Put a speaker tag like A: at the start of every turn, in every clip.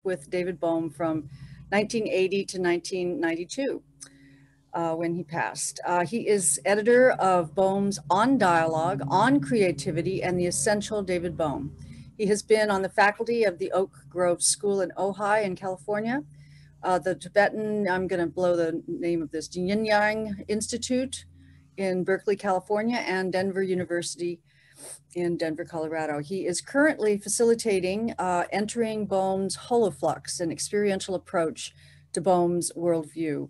A: with David Bohm from 1980 to 1992 when he passed. He is editor of Bohm's On Dialogue, On Creativity, and the Essential David Bohm. He has been on the faculty of the Oak Grove School in Ojai in California, the Tibetan, I'm going to blow the name of this, Nyingma Institute in Berkeley, California, and Denver University in Denver, Colorado. He is currently facilitating Entering Bohm's Holoflux, an experiential approach to Bohm's worldview,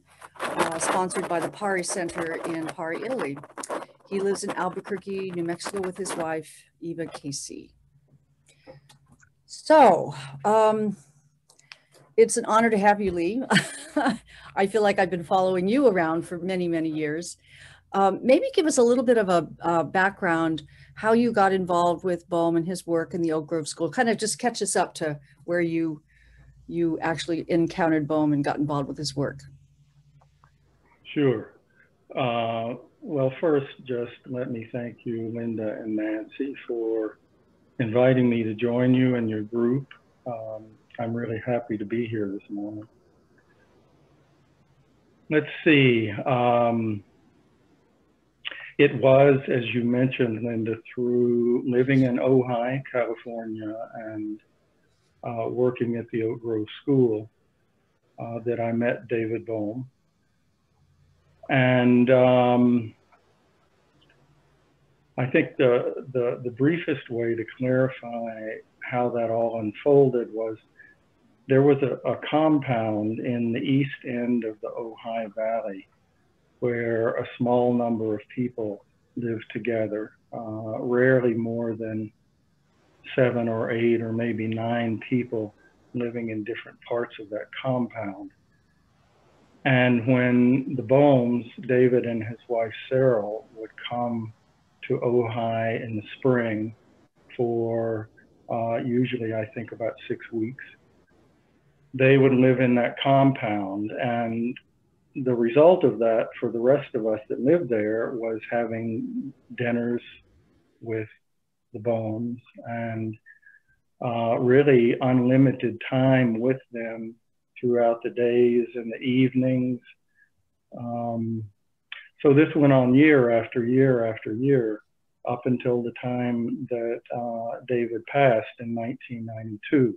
A: sponsored by the Pari Center in Pari, Italy. He lives in Albuquerque, New Mexico with his wife, Eva Casey. So, it's an honor to have you, Lee. I feel like I've been following you around for many, many years. Maybe give us a little bit of a background, how you got involved with Bohm and his work in the Oak Grove School. Kind of just catch us up to where you actually encountered Bohm and got involved with his work.
B: Sure. Well, first, just let me thank you, Linda and Nancy, for inviting me to join you and your group. I'm really happy to be here this morning. Let's see. It was, as you mentioned, Linda, through living in Ojai, California, and working at the Oak Grove School that I met David Bohm. And I think the briefest way to clarify how that all unfolded was there was a compound in the east end of the Ojai Valley where a small number of people lived together, rarely more than 7 or 8 or maybe 9 people living in different parts of that compound. And when the Bohms, David and his wife Sarah, would come to Ojai in the spring for usually I think about 6 weeks, they would live in that compound. And the result of that for the rest of us that lived there was having dinners with the Bohms and really unlimited time with them throughout the days and the evenings. So this went on year after year after year up until the time that David passed in 1992.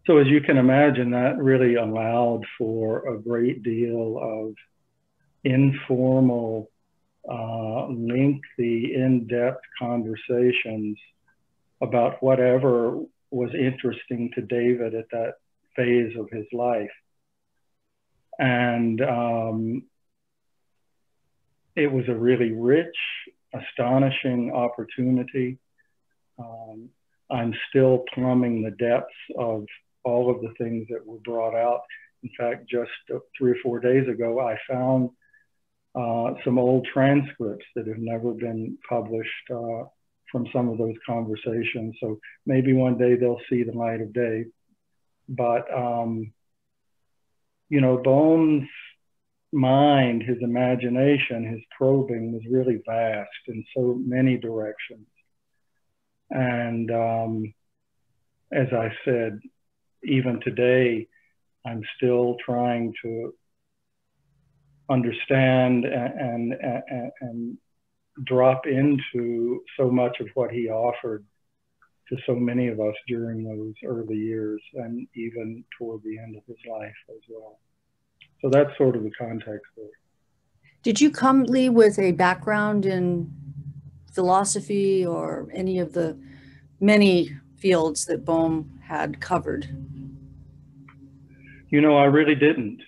B: So as you can imagine, that really allowed for a great deal of informal, lengthy, in-depth conversations about whatever was interesting to David at that phase of his life. And it was a really rich, astonishing opportunity. I'm still plumbing the depths of all of the things that were brought out. In fact, just 3 or 4 days ago, I found some old transcripts that have never been published from some of those conversations. So maybe one day they'll see the light of day. But, you know, Bohm's mind, his imagination, his probing was really vast in so many directions. And as I said, even today, I'm still trying to understand and drop into so much of what he offered to so many of us during those early years and even toward the end of his life as well. So that's sort of the context there.
A: Did you come, Lee, with a background in philosophy or any of the many fields that Bohm had covered?
B: You know, I really didn't.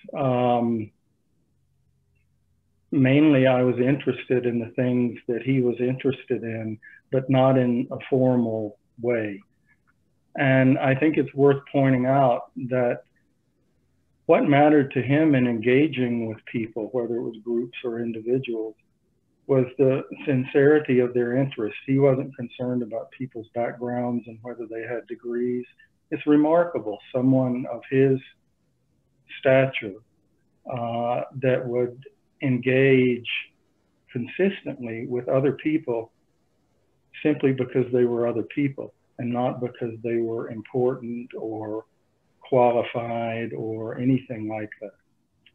B: Mainly, I was interested in the things that he was interested in, but not in a formal way. And I think it's worth pointing out that what mattered to him in engaging with people, whether it was groups or individuals, was the sincerity of their interest. He wasn't concerned about people's backgrounds and whether they had degrees. It's remarkable, someone of his stature that would engage consistently with other people simply because they were other people. and not because they were important or qualified or anything like that.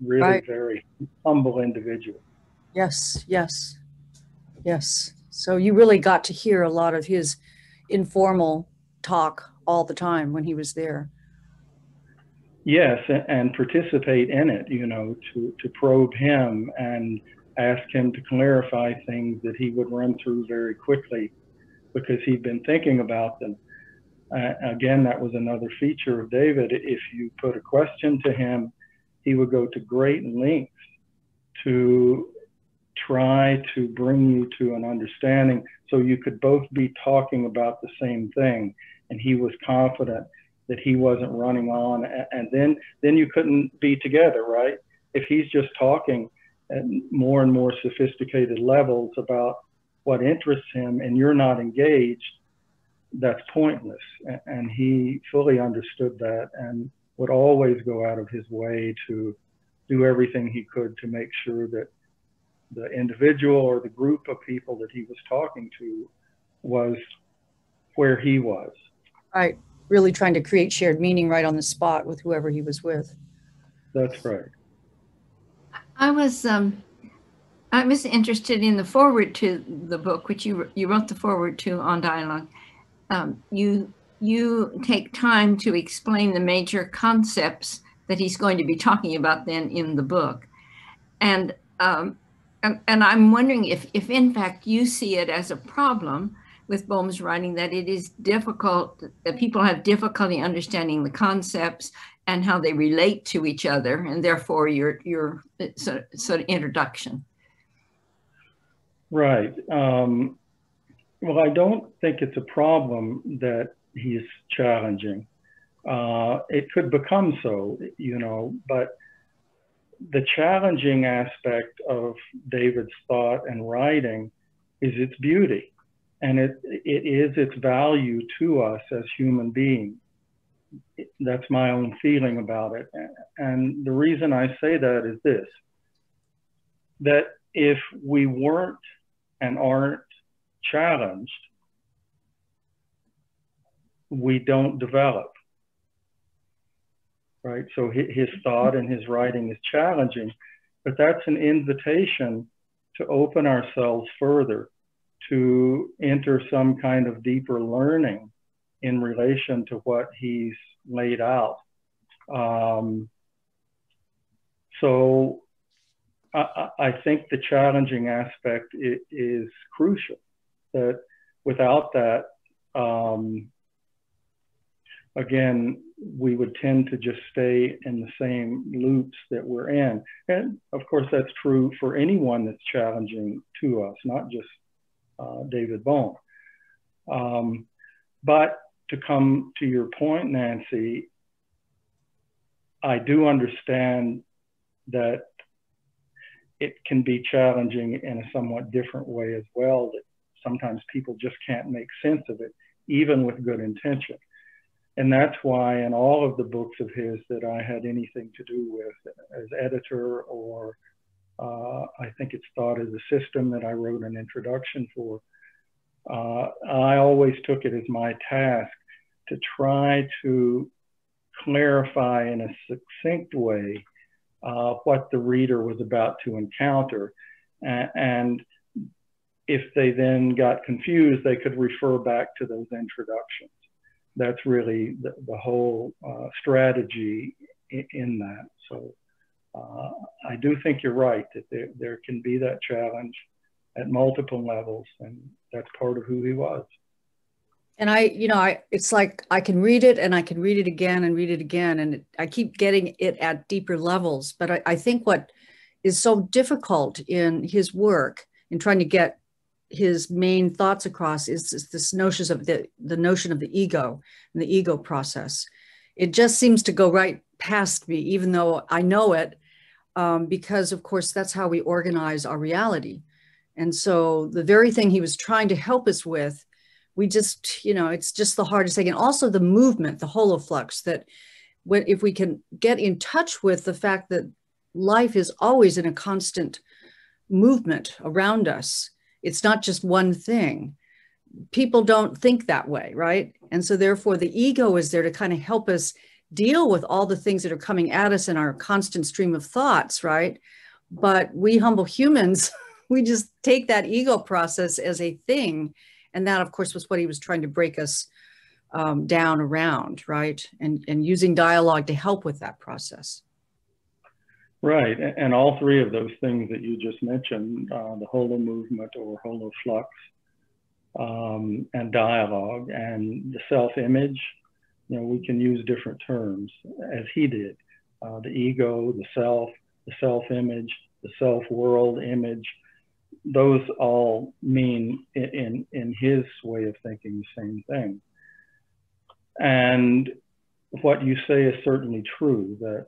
B: Really
A: Right.
B: very humble individual.
A: Yes, yes, yes. So you really got to hear a lot of his informal talk all the time when he was there.
B: Yes, and participate in it, you know, to probe him and ask him to clarify things that he would run through very quickly because he'd been thinking about them. Again, that was another feature of David. If you put a question to him, he would go to great lengths to try to bring you to an understanding so you could both be talking about the same thing. And he was confident that he wasn't running on, and then you couldn't be together, right? If he's just talking at more and more sophisticated levels about what interests him and you're not engaged, that's pointless. And he fully understood that and would always go out of his way to do everything he could to make sure that the individual or the group of people that he was talking to was where he was.
A: Right. Really trying to create shared meaning right on the spot with whoever he was with.
B: That's right.
C: I was interested in the foreword to the book, which you wrote the foreword to on dialogue. You take time to explain the major concepts that he's going to be talking about then in the book, and I'm wondering if in fact you see it as a problem with Bohm's writing, that it is difficult, that people have difficulty understanding the concepts and how they relate to each other, and therefore your sort of introduction.
B: Right. Well, I don't think it's a problem that he's challenging. It could become so, you know, but the challenging aspect of David's thought and writing is its beauty. And it is its value to us as human beings. That's my own feeling about it. And the reason I say that is this, that if we weren't and aren't challenged, we don't develop, right? So his thought and his writing is challenging, but that's an invitation to open ourselves further, to enter some kind of deeper learning in relation to what he's laid out. So I think the challenging aspect is crucial, that without that, again, we would tend to just stay in the same loops that we're in. And of course, that's true for anyone that's challenging to us, not just David Bohm. But to come to your point, Nancy, I do understand that it can be challenging in a somewhat different way as well, that sometimes people just can't make sense of it, even with good intention. And that's why in all of the books of his that I had anything to do with as editor, or I think it's Thought as a System that I wrote an introduction for, I always took it as my task to try to clarify in a succinct way what the reader was about to encounter. And if they then got confused, they could refer back to those introductions. That's really the whole strategy in that. So I do think you're right that there can be that challenge at multiple levels, and that's part of who he was.
A: And it's like I can read it and I can read it again and read it again, and I keep getting it at deeper levels. But I think what is so difficult in his work, in trying to get his main thoughts across, is this notion of the notion of the ego and the ego process. It just seems to go right past me, even though I know it, because of course that's how we organize our reality. And so the very thing he was trying to help us with, we just, it's just the hardest thing. And also the movement, the holoflux, that if we can get in touch with the fact that life is always in a constant movement around us, it's not just one thing, people don't think that way, right? And so therefore the ego is there to kind of help us deal with all the things that are coming at us in our constant stream of thoughts, right? But we humble humans, we just take that ego process as a thing. And that, of course, was what he was trying to break us down around, right? And using dialogue to help with that process.
B: Right, and all three of those things that you just mentioned, the holo movement or holoflux, and dialogue and the self-image, you know, we can use different terms as he did. The ego, the self-image, the self-world image, those all mean in his way of thinking the same thing. And what you say is certainly true, that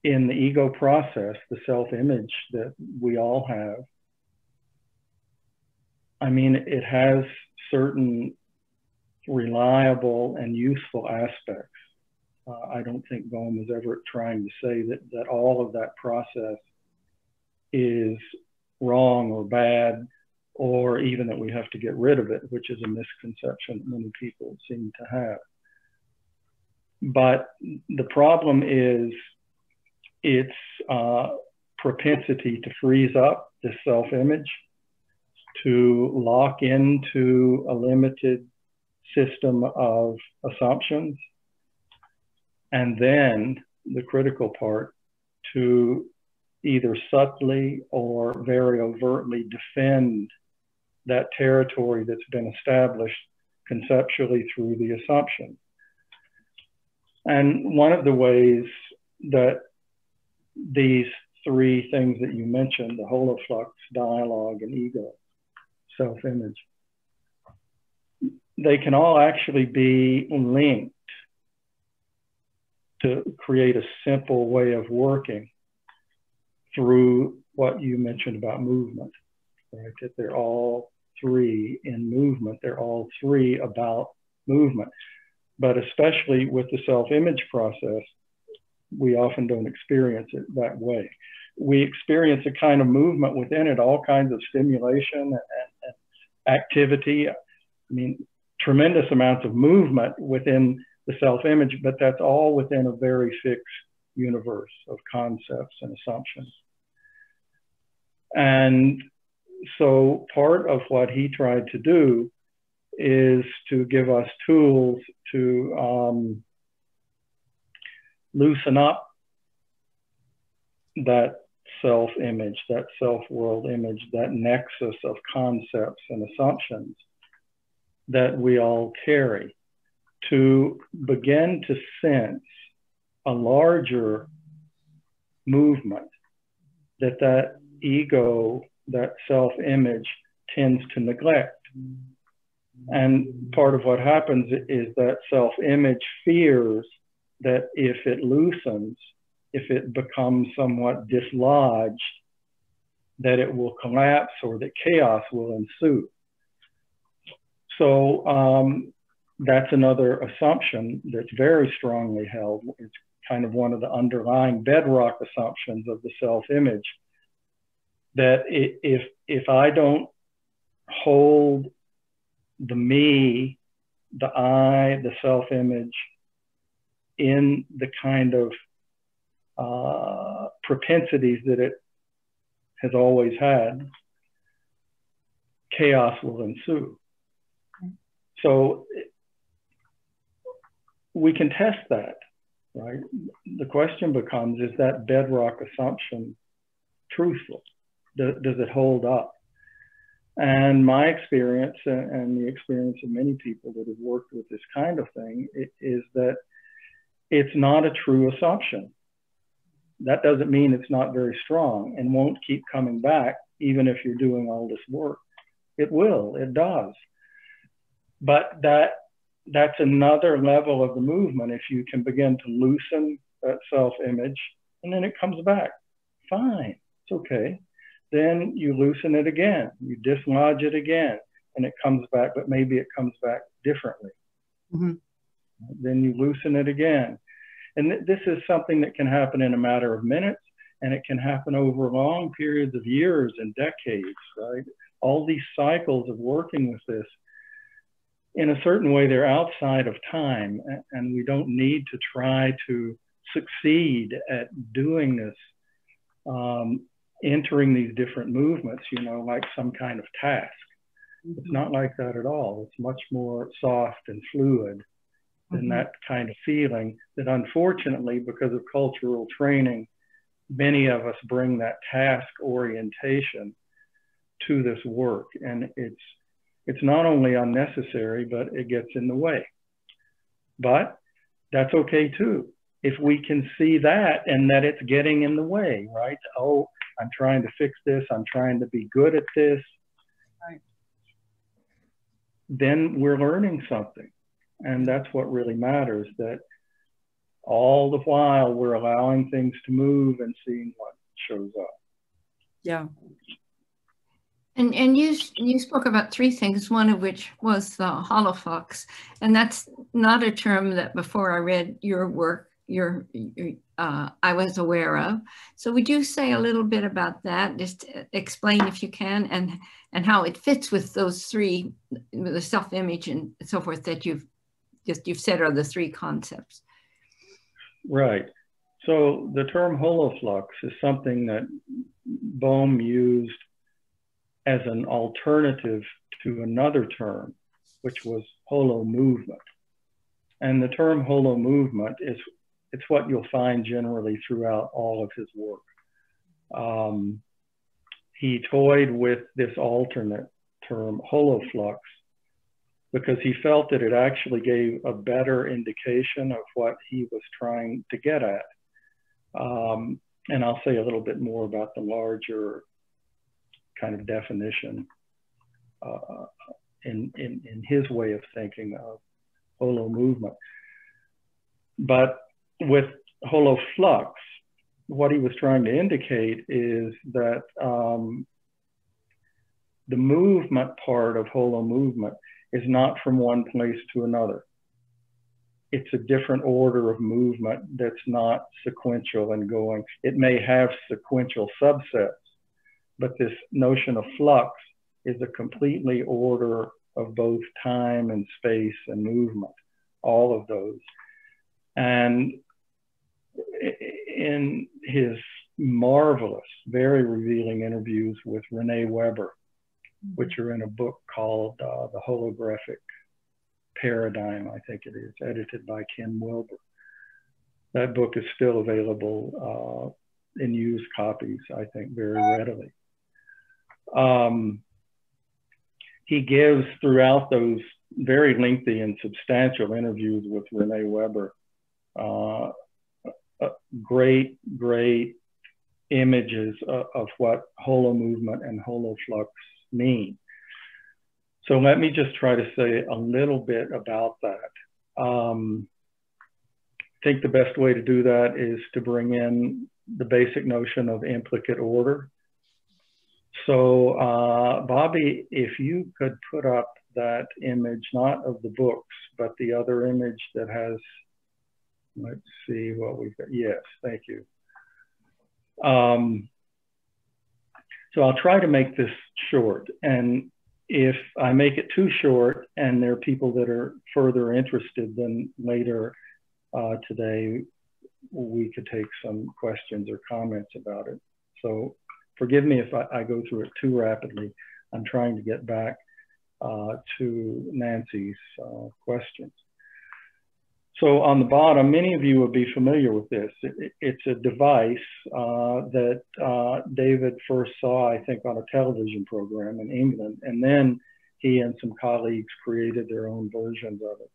B: in the ego process, the self-image that we all have, I mean, it has certain reliable and useful aspects. I don't think Bohm was ever trying to say that all of that process is wrong or bad, or even that we have to get rid of it, which is a misconception that many people seem to have. But the problem is its propensity to freeze up the self-image, to lock into a limited system of assumptions, and then the critical part, to either subtly or very overtly defend that territory that's been established conceptually through the assumption. And one of the ways that these three things that you mentioned, the holoflux, dialogue, and ego, self-image, they can all actually be linked to create a simple way of working through what you mentioned about movement, right? That they're all three in movement. They're all three about movement. But especially with the self-image process, we often don't experience it that way. We experience a kind of movement within it, all kinds of stimulation and activity. I mean, tremendous amounts of movement within the self-image, but that's all within a very fixed universe of concepts and assumptions. And so part of what he tried to do is to give us tools to loosen up that self-image, that self-world image, that nexus of concepts and assumptions that we all carry, to begin to sense a larger movement that ego, that self-image tends to neglect. And part of what happens is that self-image fears that if it loosens, if it becomes somewhat dislodged, that it will collapse or that chaos will ensue. So that's another assumption that's very strongly held. It's kind of one of the underlying bedrock assumptions of the self-image, that if I don't hold the me, the I, the self-image in the kind of propensities that it has always had, chaos will ensue. So we can test that, right? The question becomes, is that bedrock assumption truthful? Does it hold up? And my experience and the experience of many people that have worked with this kind of thing is that it's not a true assumption. That doesn't mean it's not very strong and won't keep coming back even if you're doing all this work. It will, it does. But that's another level of the movement. If you can begin to loosen that self-image and then it comes back, fine, it's okay. Then you loosen it again, you dislodge it again, and it comes back, but maybe it comes back differently. Mm-hmm. Then you loosen it again. And this is something that can happen in a matter of minutes, and it can happen over long periods of years and decades, right? all these cycles of working with this, in a certain way, they're outside of time, and we don't need to try to succeed at doing this, entering these different movements, you know, like some kind of task. It's not like that at all. It's much more soft and fluid than that kind of feeling that, unfortunately, because of cultural training, many of us bring that task orientation to this work. And it's not only unnecessary, but it gets in the way. But that's okay too, if we can see that and that it's getting in the way, right? Oh, I'm trying to fix this, I'm trying to be good at this.
A: Right.
B: Then we're learning something. And that's what really matters, that all the while we're allowing things to move and seeing what shows up.
A: Yeah.
C: And you spoke about three things, one of which was the holoflux, and that's not a term that before I read your work, I was aware of. So would you say a little bit about that? Just explain if you can, and how it fits with those three, the self-image and so forth that you've said are the three concepts.
B: Right. So the term holoflux is something that Bohm used as an alternative to another term, which was holo movement. And the term holo movement it's what you'll find generally throughout all of his work. He toyed with this alternate term, holoflux, because he felt that it actually gave a better indication of what he was trying to get at. And I'll say a little bit more about the larger kind of definition in his way of thinking of holo movement. But with holoflux, what he was trying to indicate is that the movement part of holo movement is not from one place to another. It's a different order of movement that's not sequential and going. It may have sequential subsets, but this notion of flux is a completely order of both time and space and movement, all of those. And in his marvelous, very revealing interviews with Renee Weber, which are in a book called The Holographic Paradigm, I think it is, edited by Ken Wilber. That book is still available in used copies, I think, very readily. He gives throughout those very lengthy and substantial interviews with Renee Weber great images of what holo movement and holoflux mean. So let me just try to say a little bit about that. I think the best way to do that is to bring in the basic notion of implicate order. So Bobby, if you could put up that image, not of the books, but the other image that has, let's see what we've got. Yes, thank you. So I'll try to make this short. And if I make it too short and there are people that are further interested, then later today, we could take some questions or comments about it. So forgive me if I go through it too rapidly. I'm trying to get back to Nancy's questions. So on the bottom, many of you will be familiar with this. It's a device that David first saw, I think, on a television program in England, and then he and some colleagues created their own versions of it.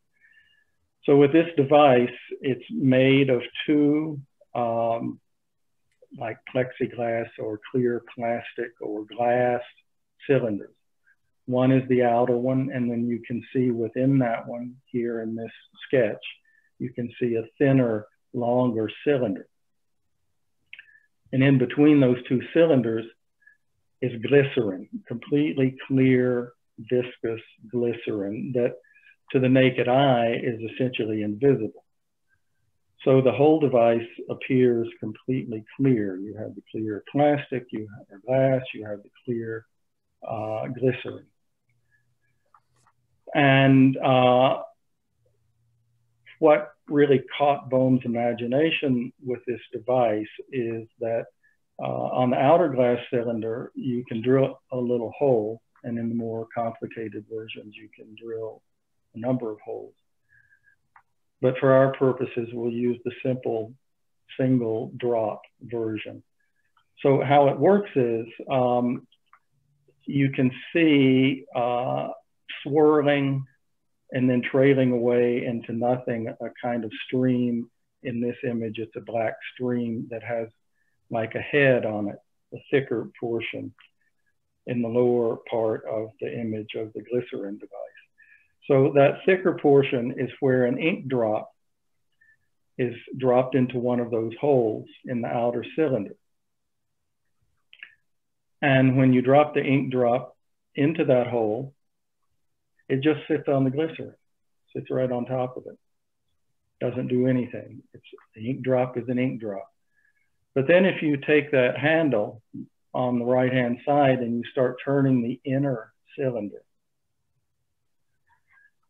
B: So with this device, it's made of two like plexiglass or clear plastic or glass cylinders. One is the outer one, and then you can see within that one here in this sketch, you can see a thinner, longer cylinder. And in between those two cylinders is glycerin, completely clear, viscous glycerin that to the naked eye is essentially invisible. So the whole device appears completely clear. You have the clear plastic, you have the glass, you have the clear glycerin. And what really caught Bohm's imagination with this device is that on the outer glass cylinder, you can drill a little hole, and in the more complicated versions, you can drill a number of holes. But for our purposes, we'll use the simple single drop version. So how it works is you can see swirling and then trailing away into nothing, a kind of stream. In this image, it's a black stream that has like a head on it, a thicker portion in the lower part of the image of the glycerin device. So that thicker portion is where an ink drop is dropped into one of those holes in the outer cylinder. And when you drop the ink drop into that hole, it just sits on the glycerin, sits right on top of it. Doesn't do anything. The ink drop is an ink drop. But then if you take that handle on the right-hand side and you start turning the inner cylinder,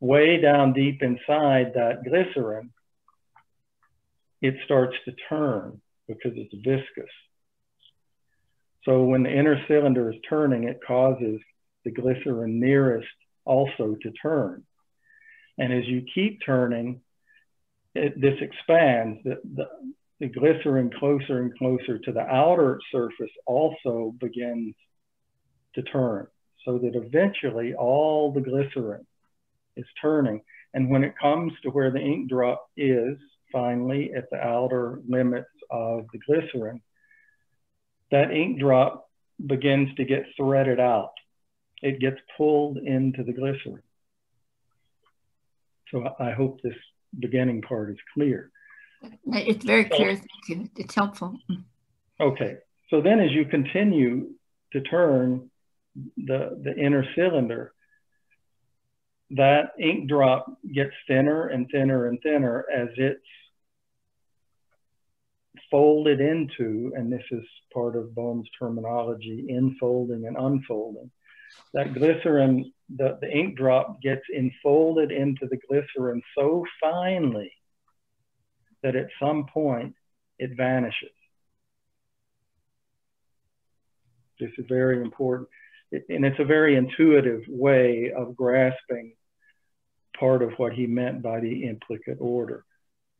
B: way down deep inside that glycerin, it starts to turn because it's viscous. So when the inner cylinder is turning, it causes the glycerin nearest also to turn. And as you keep turning, this expands. The glycerin closer and closer to the outer surface also begins to turn, so that eventually all the glycerin is turning. And when it comes to where the ink drop is, finally at the outer limits of the glycerin, that ink drop begins to get threaded out. It gets pulled into the glycerin. So I hope this beginning part is clear.
C: It's very clear, thank you. It's helpful.
B: Okay, so then as you continue to turn the inner cylinder, that ink drop gets thinner and thinner and thinner as it's folded into, and this is part of Bohm's terminology, enfolding and unfolding. That glycerin, the ink drop gets enfolded into the glycerin so finely that at some point it vanishes. This is very important. And it's a very intuitive way of grasping part of what he meant by the implicate order,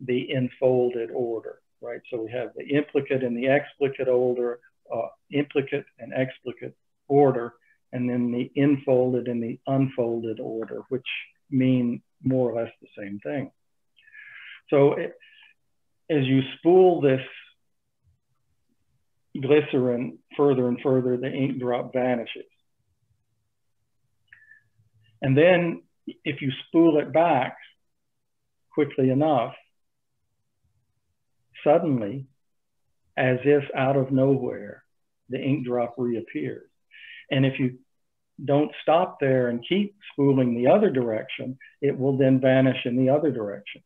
B: the enfolded order, right? So we have the implicate and the explicate order, implicate and explicate order, and then the enfolded and the unfolded order, which mean more or less the same thing. So as you spool this glycerin further and further, the ink drop vanishes. And then if you spool it back quickly enough, suddenly, as if out of nowhere, the ink drop reappears. And if you don't stop there and keep spooling the other direction, it will then vanish in the other direction.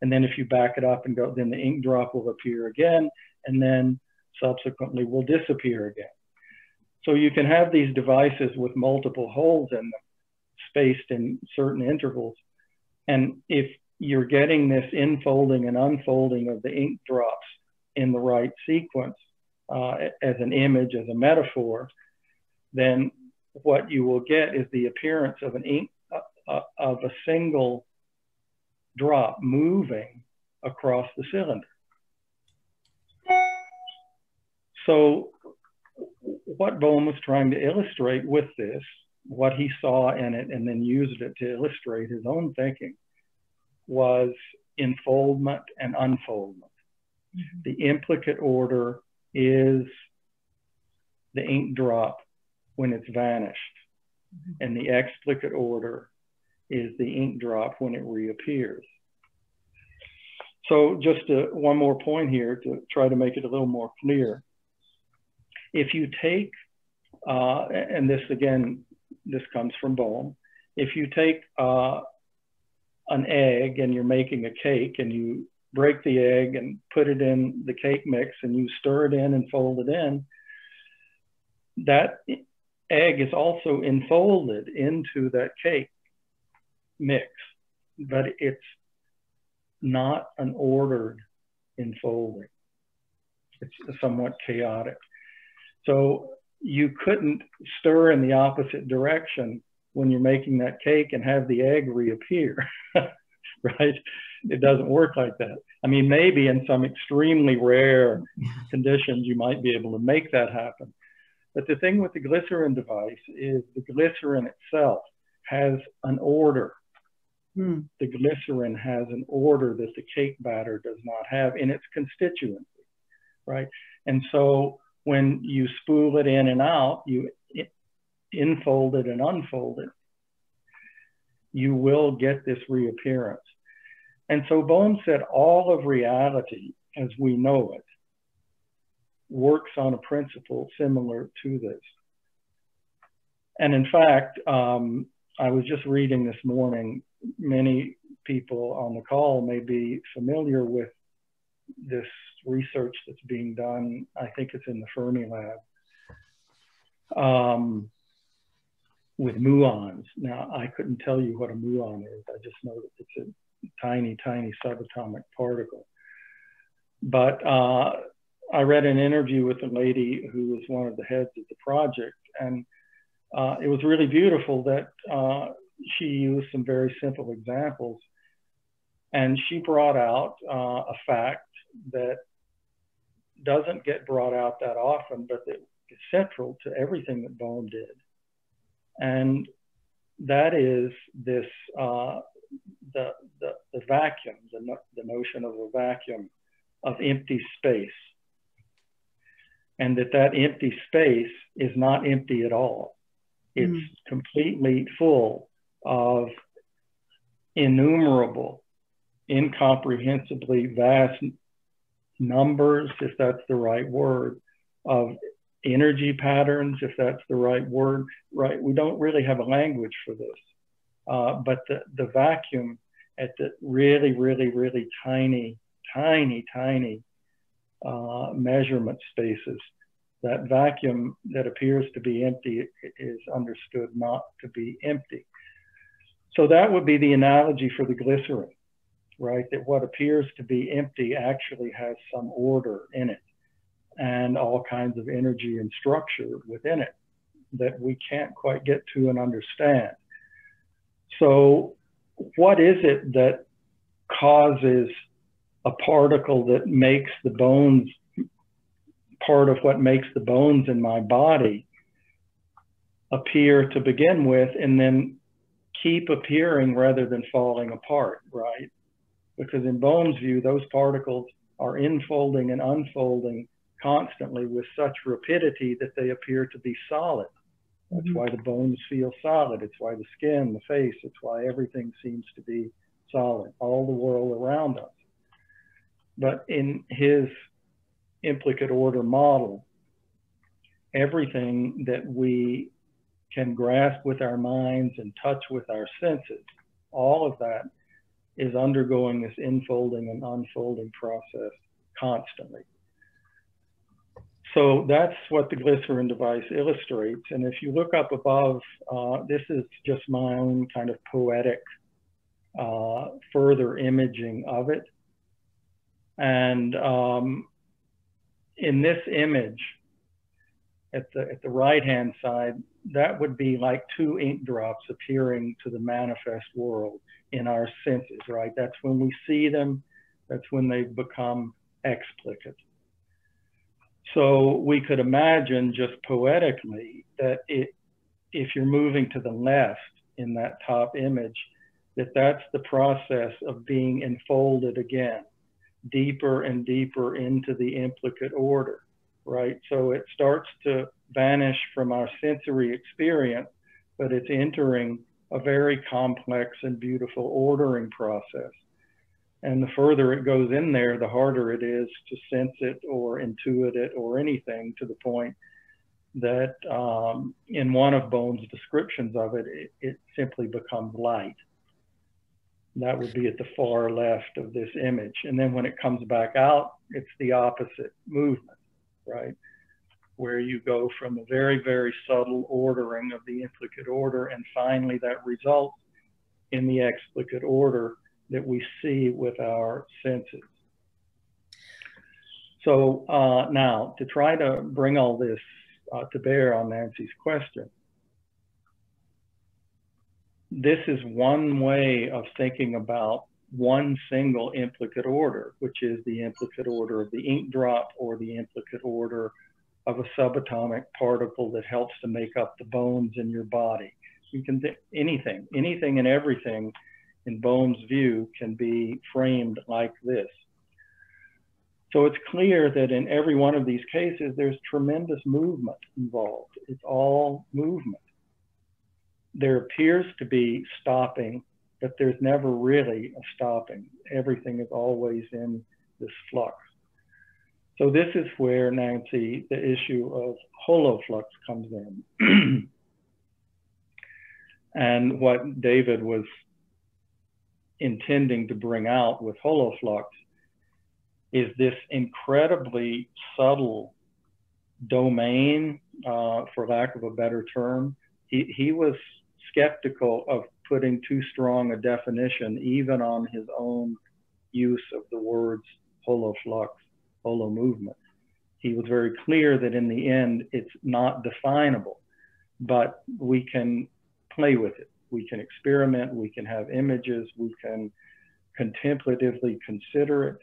B: And then if you back it up and go, then the ink drop will appear again, and then subsequently will disappear again. So you can have these devices with multiple holes in them, spaced in certain intervals. And if you're getting this enfolding and unfolding of the ink drops in the right sequence, as an image, as a metaphor, then what you will get is the appearance of an ink, of a single drop moving across the cylinder. So what Bohm was trying to illustrate with this, what he saw in it and then used it to illustrate his own thinking, was enfoldment and unfoldment. Mm-hmm. The implicate order is the ink drop when it's vanished. Mm-hmm. And the explicate order is the ink drop when it reappears. So just one more point here to try to make it a little more clear. If you take, and this again, this comes from Bohm, if you take an egg and you're making a cake and you break the egg and put it in the cake mix and you stir it in and fold it in, that egg is also enfolded into that cake mix, but it's not an ordered enfolding. It's somewhat chaotic. So you couldn't stir in the opposite direction when you're making that cake and have the egg reappear, right? It doesn't work like that. I mean, maybe in some extremely rare conditions, you might be able to make that happen. But the thing with the glycerin device is the glycerin itself has an order. The glycerin has an order that the cake batter does not have in its constituency, right? And so when you spool it in and out, you enfold it and unfold it, you will get this reappearance. And so Bohm said all of reality as we know it works on a principle similar to this. And in fact, I was just reading this morning, many people on the call may be familiar with this research that's being done. I think it's in the Fermi lab with muons. Now, I couldn't tell you what a muon is. I just know that it's a tiny, tiny subatomic particle. But I read an interview with a lady who was one of the heads of the project, and it was really beautiful that she used some very simple examples. And she brought out a fact that doesn't get brought out that often, but that is central to everything that Bohm did. And that is this, the vacuum, the notion of a vacuum of empty space. And that empty space is not empty at all. It's completely full of innumerable, incomprehensibly vast numbers, if that's the right word, of energy patterns, if that's the right word, right? We don't really have a language for this. But the vacuum at the really, really, really tiny, tiny, tiny measurement spaces, that vacuum that appears to be empty is understood not to be empty. So that would be the analogy for the glycerin, right? That what appears to be empty actually has some order in it and all kinds of energy and structure within it that we can't quite get to and understand. So what is it that causes a particle that makes the bones, part of what makes the bones in my body appear to begin with and then keep appearing rather than falling apart, right? Because in Bohm's view, those particles are enfolding and unfolding constantly with such rapidity that they appear to be solid. That's why the bones feel solid. It's why the skin, the face, it's why everything seems to be solid, all the world around us. But in his implicate order model, everything that we can grasp with our minds and touch with our senses, all of that is undergoing this enfolding and unfolding process constantly. So that's what the glycerin device illustrates. And if you look up above, this is just my own kind of poetic further imaging of it. And in this image, at the right-hand side, that would be like two ink drops appearing to the manifest world in our senses, right? That's when we see them, that's when they become explicit. So we could imagine just poetically that if you're moving to the left in that top image, that's the process of being enfolded again, deeper and deeper into the implicate order, right? So it starts to vanish from our sensory experience, but it's entering a very complex and beautiful ordering process. And the further it goes in there, the harder it is to sense it or intuit it or anything, to the point that in one of Bohm's descriptions of it, it simply becomes light. That would be at the far left of this image. And then when it comes back out, it's the opposite movement, right? where you go from a very, very subtle ordering of the implicate order, and finally that results in the explicate order that we see with our senses. So now, to try to bring all this to bear on Nancy's question, this is one way of thinking about one single implicate order, which is the implicate order of the ink drop, or the implicate order of a subatomic particle that helps to make up the bones in your body. You can think anything and everything in Bohm's view can be framed like this. So it's clear that in every one of these cases, there's tremendous movement involved. It's all movement. There appears to be stopping, but there's never really a stopping. Everything is always in this flux. So this is where, Nancy, the issue of holoflux comes in. And what David was intending to bring out with holoflux is this incredibly subtle domain, for lack of a better term. He was skeptical of putting too strong a definition even on his own use of the words holoflux, holo movement. He was very clear that in the end, it's not definable, but we can play with it. We can experiment, we can have images, we can contemplatively consider it.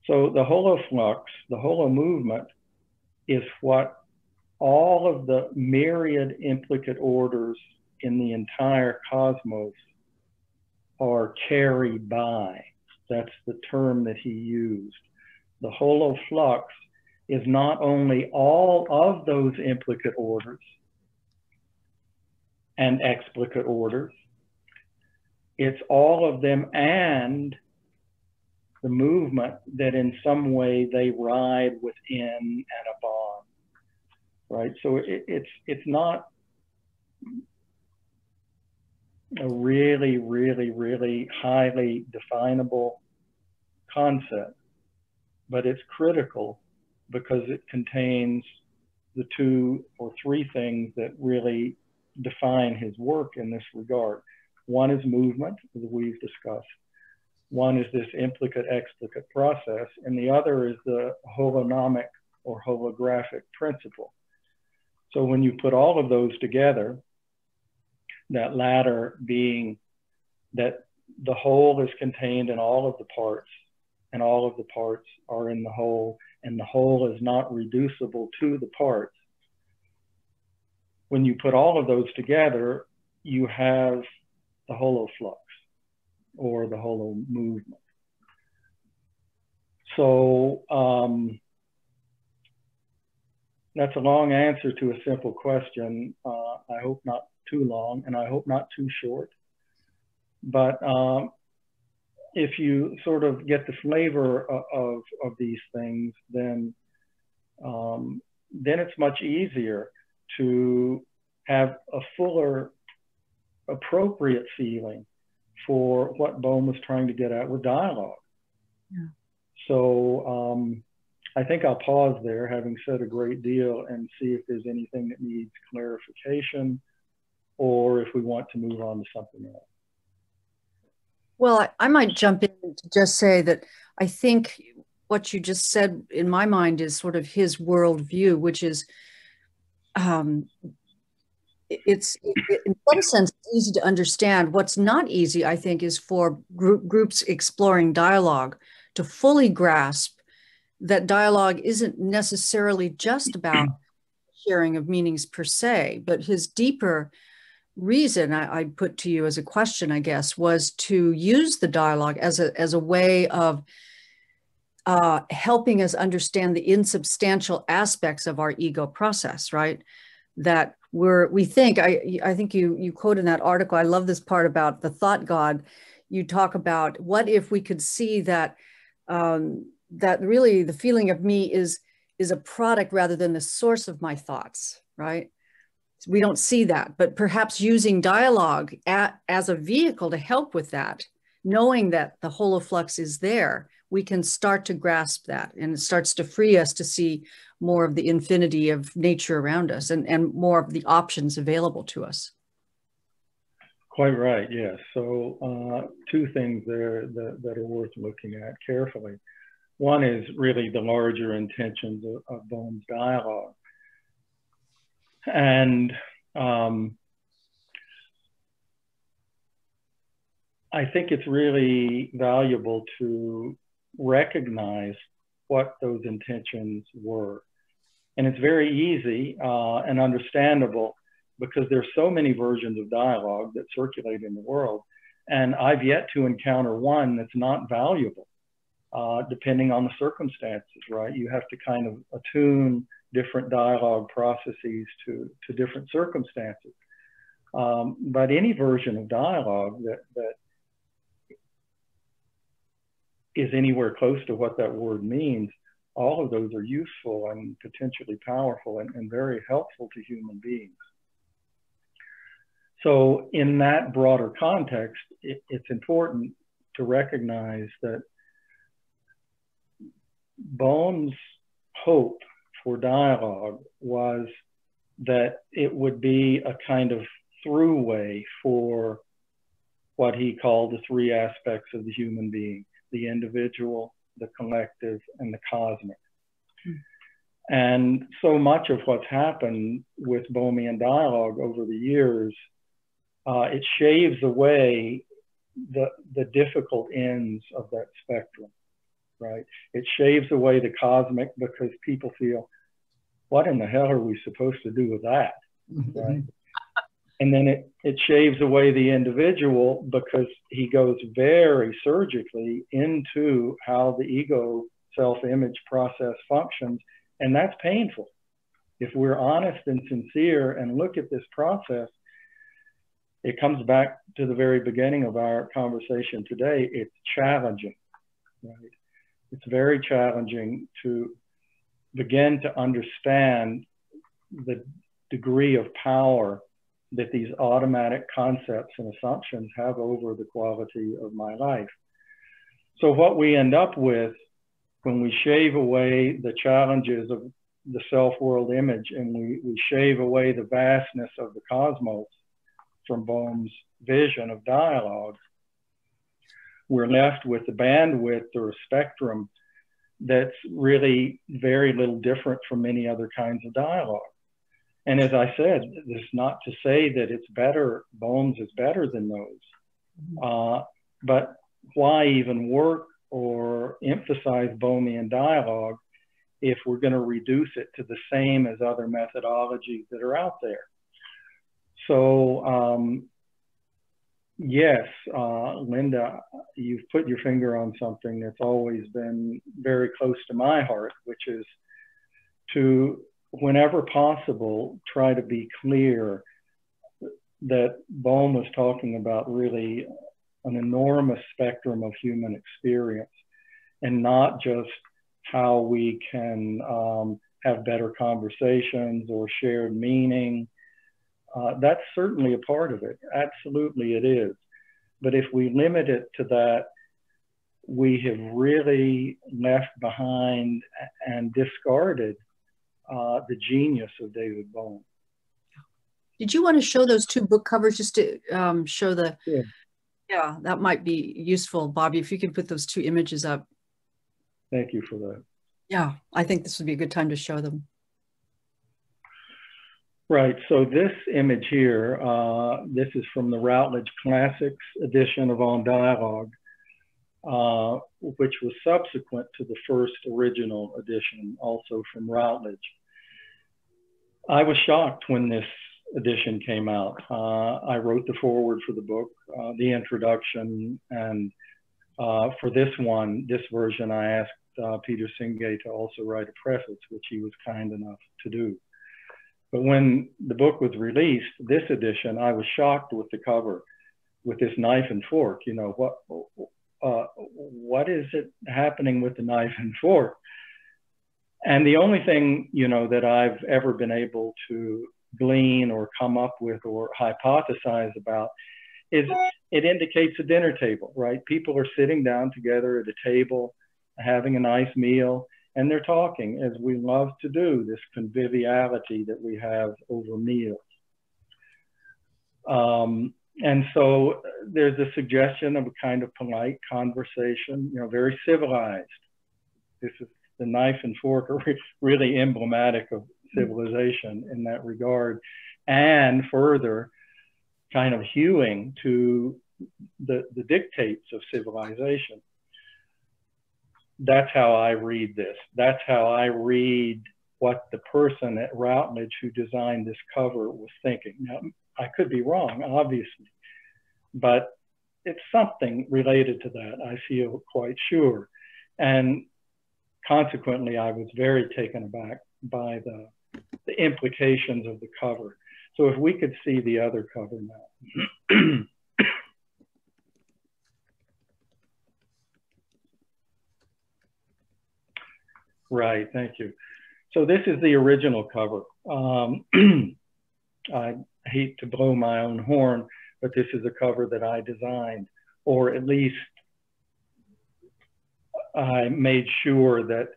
B: So the holoflux, the holo movement, is what all of the myriad implicate orders in the entire cosmos are carried by. That's the term that he used. The holoflux is not only all of those implicate orders and explicate orders, it's all of them and the movement that in some way they ride within and upon, right? So it's not a really, really, really highly definable concept, but it's critical because it contains the two or three things that really define his work in this regard. One is movement, as we've discussed. One is this implicate-explicate process, and the other is the holonomic or holographic principle. So when you put all of those together, that latter being that the whole is contained in all of the parts, and all of the parts are in the whole, and the whole is not reducible to the parts. When you put all of those together, you have the holoflux, or the holo movement. So that's a long answer to a simple question. I hope not too long, and I hope not too short. But if you sort of get the flavor of these things, then it's much easier to have a fuller, appropriate feeling for what Bohm was trying to get at with dialogue. Yeah. So I think I'll pause there, having said a great deal, and see if there's anything that needs clarification, or if we want to move on to something else.
A: Well, I might jump in to just say that I think what you just said in my mind is sort of his worldview, which is it's in some sense easy to understand. What's not easy, I think, is for groups exploring dialogue to fully grasp that dialogue isn't necessarily just about sharing of meanings per se, but his deeper reason I put to you as a question, I guess, was to use the dialogue as a way of helping us understand the insubstantial aspects of our ego process, right? That we think, I think you quote in that article, I love this part about the thought God. You talk about what if we could see that that really the feeling of me is a product rather than the source of my thoughts, right? We don't see that, but perhaps using dialogue as a vehicle to help with that, knowing that the holoflux is there, we can start to grasp that, and it starts to free us to see more of the infinity of nature around us, and more of the options available to us.
B: Quite right, yes. So two things there that are worth looking at carefully. One is really the larger intentions of Bohm's dialogue. And I think it's really valuable to recognize what those intentions were. And it's very easy and understandable because there's so many versions of dialogue that circulate in the world. And I've yet to encounter one that's not valuable, depending on the circumstances, right? You have to kind of attune different dialogue processes to different circumstances. But any version of dialogue that is anywhere close to what that word means, all of those are useful and potentially powerful and very helpful to human beings. So in that broader context, it's important to recognize that Bohm's hope for dialogue was that it would be a kind of throughway for what he called the three aspects of the human being: the individual, the collective, and the cosmic. And so much of what's happened with Bohmian dialogue over the years, it shaves away the difficult ends of that spectrum, right? It shaves away the cosmic because people feel, what in the hell are we supposed to do with that, right? And then it shaves away the individual because he goes very surgically into how the ego self-image process functions. And that's painful. If we're honest and sincere and look at this process, it comes back to the very beginning of our conversation today. It's challenging, right? It's very challenging to begin to understand the degree of power that these automatic concepts and assumptions have over the quality of my life. So what we end up with when we shave away the challenges of the self-world image and we shave away the vastness of the cosmos from Bohm's vision of dialogue, we're left with the bandwidth or a spectrum that's really very little different from many other kinds of dialogue. And as I said, this is not to say that it's better, Bohm's is better than those. But why even work or emphasize Bohmian dialogue if we're going to reduce it to the same as other methodologies that are out there? So, yes, Linda, you've put your finger on something that's always been very close to my heart, which is to, whenever possible, try to be clear that Bohm was talking about really an enormous spectrum of human experience and not just how we can have better conversations or shared meaning. That's certainly a part of it. Absolutely it is. But if we limit it to that, we have really left behind and discarded the genius of David Bohm.
A: Did you want to show those two book covers just to show the,
B: yeah.
A: Yeah, that might be useful, Bobby, if you could put those two images up.
B: Thank you for that.
A: Yeah, I think this would be a good time to show them.
B: Right, so this image here, this is from the Routledge Classics edition of On Dialogue, which was subsequent to the first original edition, also from Routledge. I was shocked when this edition came out. I wrote the foreword for the book, the introduction, and for this version, I asked Peter Singay to also write a preface, which he was kind enough to do. But when the book was released, this edition, I was shocked with the cover, with this knife and fork. You know, what is it happening with the knife and fork? And the only thing, you know, that I've ever been able to glean or come up with or hypothesize about is it indicates a dinner table, right? People are sitting down together at a table having a nice meal, and they're talking, as we love to do, this conviviality that we have over meals. And so there's a suggestion of a kind of polite conversation, you know, very civilized. This is the knife and fork are really emblematic of civilization in that regard, and further kind of hewing to the dictates of civilization. That's how I read this. That's how I read what the person at Routledge who designed this cover was thinking. Now, I could be wrong, obviously, but it's something related to that, I feel quite sure. And consequently, I was very taken aback by the implications of the cover. So if we could see the other cover now. Right, thank you. So this is the original cover. I hate to blow my own horn, but this is a cover that I designed, or at least I made sure that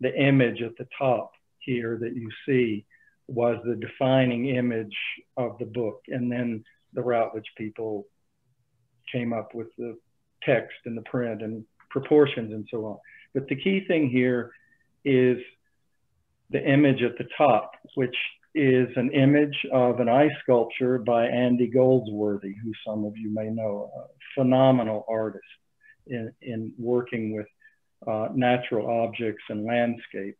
B: the image at the top here that you see was the defining image of the book. And then the Routledge people came up with the text and the print and proportions and so on. But the key thing here is the image at the top, which is an image of an ice sculpture by Andy Goldsworthy, who some of you may know, a phenomenal artist in working with natural objects and landscape.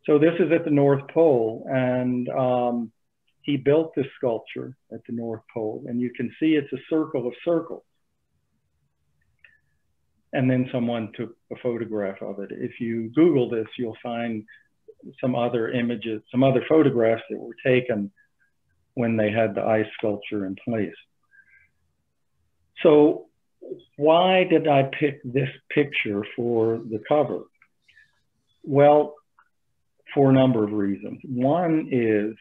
B: So this is at the North Pole, and he built this sculpture at the North Pole, and you can see it's a circle of circles. And then someone took a photograph of it. If you Google this, you'll find some other images, some other photographs that were taken when they had the ice sculpture in place. So why did I pick this picture for the cover? Well, for a number of reasons. One is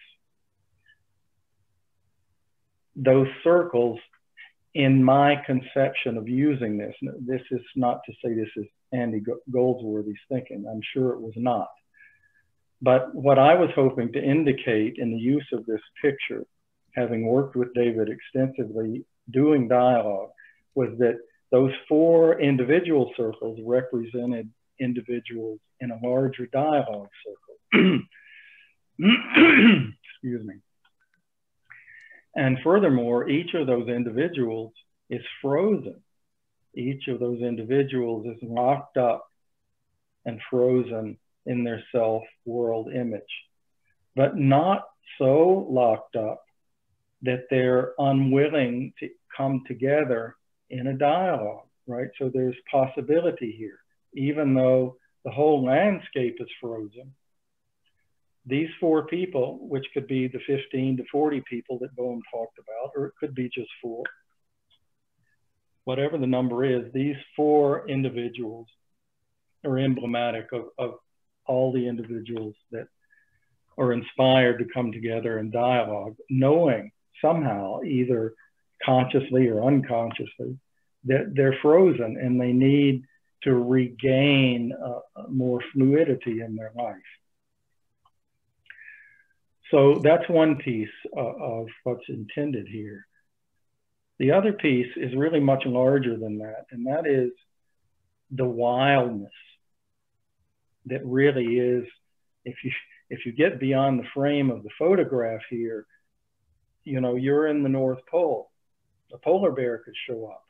B: those circles, in my conception of using this, this is not to say this is Andy Goldsworthy's thinking, I'm sure it was not. But what I was hoping to indicate in the use of this picture, having worked with David extensively doing dialogue, was that those four individual circles represented individuals in a larger dialogue circle. Excuse me. And furthermore, each of those individuals is frozen. Each of those individuals is locked up and frozen in their self-world image, but not so locked up that they're unwilling to come together in a dialogue, right? So there's possibility here. Even though the whole landscape is frozen, these four people, which could be the 15 to 40 people that Bohm talked about, or it could be just four, whatever the number is, these four individuals are emblematic of all the individuals that are inspired to come together in dialogue, knowing somehow, either consciously or unconsciously, that they're frozen and they need to regain more fluidity in their life. So that's one piece of what's intended here. The other piece is really much larger than that, and that is the wildness that really is, if you get beyond the frame of the photograph here, you know, you're in the North Pole. A polar bear could show up,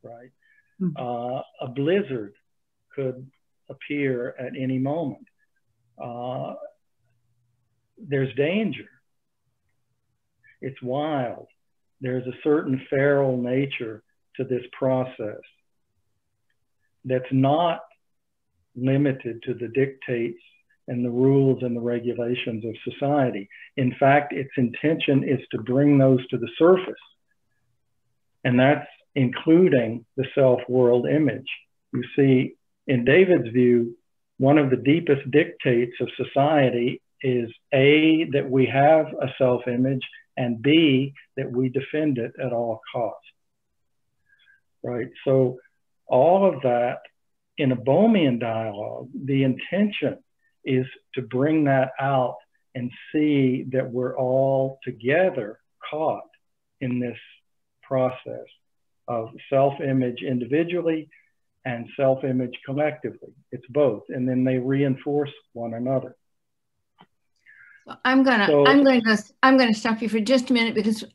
B: right? Mm-hmm. A blizzard could appear at any moment. There's danger. It's wild. There's a certain feral nature to this process that's not limited to the dictates and the rules and the regulations of society. In fact, its intention is to bring those to the surface. And that's including the self-world image. You see, in David's view, one of the deepest dictates of society is A, that we have a self-image, and B, that we defend it at all costs, right? So all of that in a Bohmian dialogue, the intention is to bring that out and see that we're all together caught in this process of self-image individually and self-image collectively. It's both, and then they reinforce one another.
C: I'm going to stop you for just a minute, because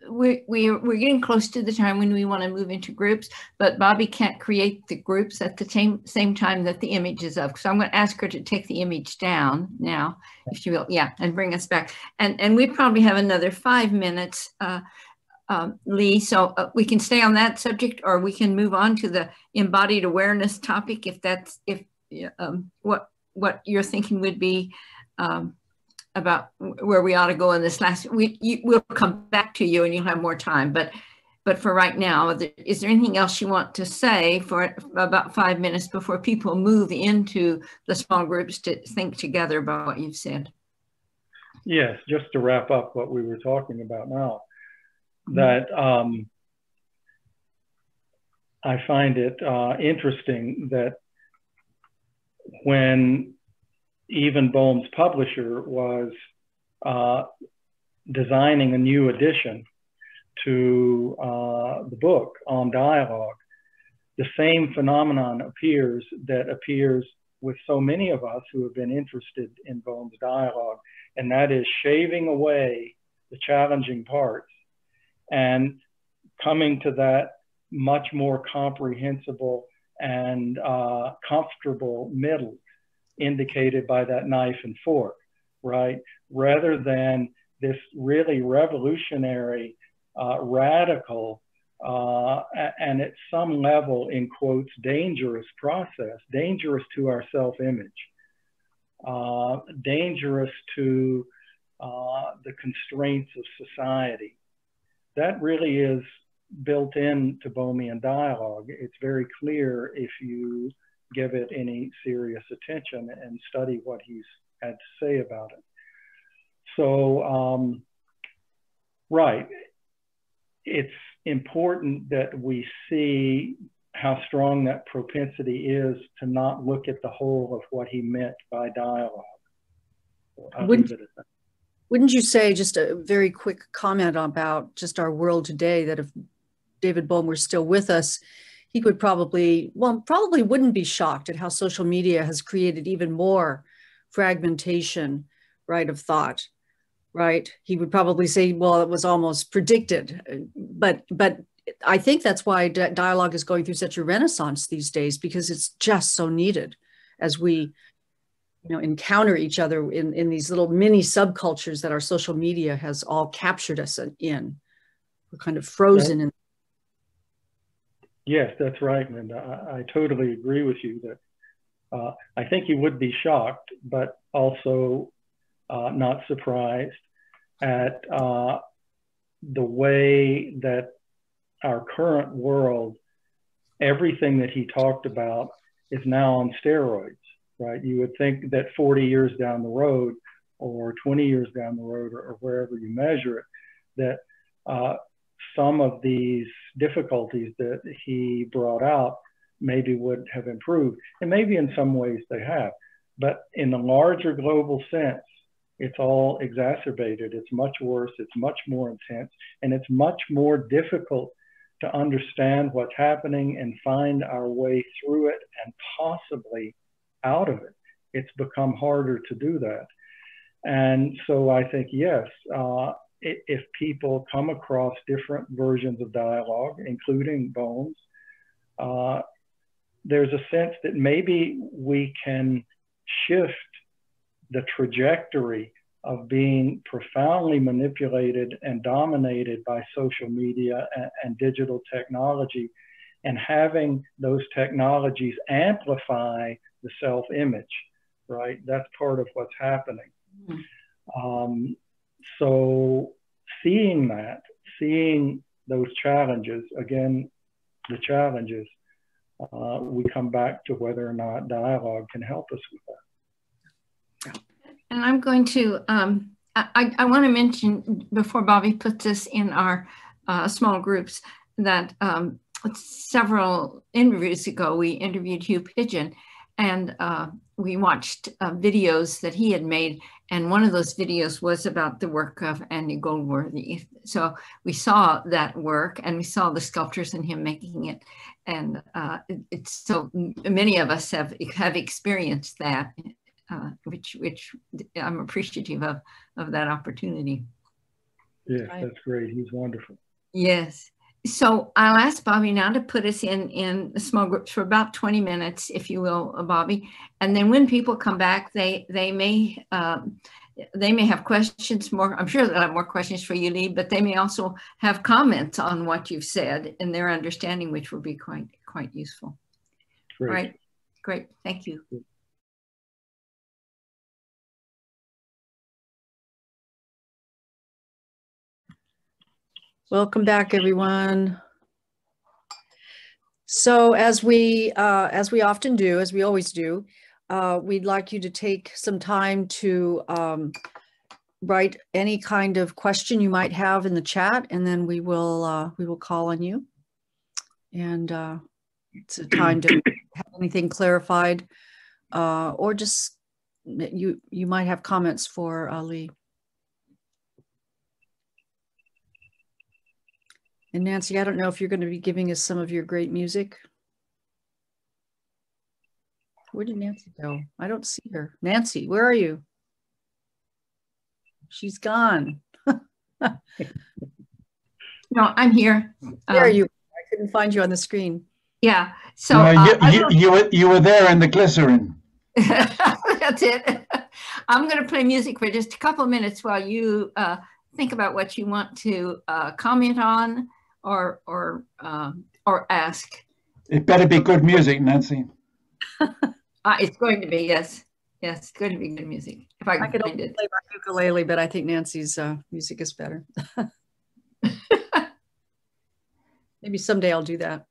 C: we're getting close to the time when we want to move into groups, but Bobby can't create the groups at the same time that the image is up. So I'm going to ask her to take the image down now, if she will, yeah, and bring us back. And we probably have another 5 minutes, Lee, so we can stay on that subject, or we can move on to the embodied awareness topic, if that's, what you're thinking would be about where we ought to go in this last. We'll come back to you and you'll have more time, but for right now, is there anything else you want to say for about 5 minutes before people move into the small groups to think together about what you've said?
B: Yes, just to wrap up what we were talking about now, that I find it interesting that when even Bohm's publisher was designing a new edition to the book on dialogue, the same phenomenon appears that appears with so many of us who have been interested in Bohm's dialogue, and that is shaving away the challenging parts and coming to that much more comprehensible and comfortable middle indicated by that knife and fork, right? Rather than this really revolutionary, radical, and at some level, in quotes, dangerous process, dangerous to our self-image, dangerous to the constraints of society. That really is built into Bohmian dialogue. It's very clear if you give it any serious attention and study what he's had to say about it. So, right, it's important that we see how strong that propensity is to not look at the whole of what he meant by dialogue. So
A: wouldn't you say, just a very quick comment about just our world today, that if David Bohm were still with us, he would probably wouldn't be shocked at how social media has created even more fragmentation, right, of thought, right? He would probably say, well, it was almost predicted. But I think that's why dialogue is going through such a renaissance these days, because it's just so needed as we encounter each other in these little mini subcultures that our social media has all captured us in. We're kind of frozen in.
B: Yes, that's right, Linda. I totally agree with you that I think he would be shocked, but also not surprised at the way that our current world, everything that he talked about is now on steroids, right? You would think that 40 years down the road or 20 years down the road, or wherever you measure it, that some of these difficulties that he brought out maybe would have improved, and maybe in some ways they have, but in the larger global sense, it's all exacerbated. It's much worse, it's much more intense, and it's much more difficult to understand what's happening and find our way through it and possibly out of it. It's become harder to do that. And so I think, yes, if people come across different versions of dialogue, including Bohm's, there's a sense that maybe we can shift the trajectory of being profoundly manipulated and dominated by social media and digital technology, and having those technologies amplify the self-image, right? That's part of what's happening. So seeing that, seeing those challenges, again, the challenges, we come back to whether or not dialogue can help us with that.
C: And I'm going to, I want to mention before Bobby puts this in our small groups that several interviews ago, we interviewed Hugh Pigeon, and we watched videos that he had made. And one of those videos was about the work of Andy Goldworthy. So we saw that work, and we saw the sculptures and him making it. And it's so many of us have experienced that, which I'm appreciative of that opportunity.
B: Yes, that's great. He's wonderful.
C: Yes. So I'll ask Bobby now to put us in small groups for about 20 minutes, if you will, Bobby. And then when people come back, they may have questions more. I'm sure they'll have more questions for you, Lee, but they may also have comments on what you've said and their understanding, which will be quite useful.
B: Great.
C: All right, great. Thank you.
A: Welcome back, everyone. So as we often do, as we always do, we'd like you to take some time to write any kind of question you might have in the chat, and then we will call on you. And it's a time to have anything clarified, or just you might have comments for Lee. And Nancy, I don't know if you're going to be giving us some of your great music. Where did Nancy go? I don't see her. Nancy, where are you? She's gone.
C: No, I'm here.
A: There you are. I couldn't find you on the screen.
C: Yeah. So
D: you were there in the glycerin.
C: That's it. I'm going to play music for just a couple of minutes while you think about what you want to comment on or ask.
D: It better be good music, Nancy.
C: It's going to be, yes. Yes, it's going to be good music. If I can find it.
A: Play my ukulele, but I think Nancy's music is better. Maybe someday I'll do that.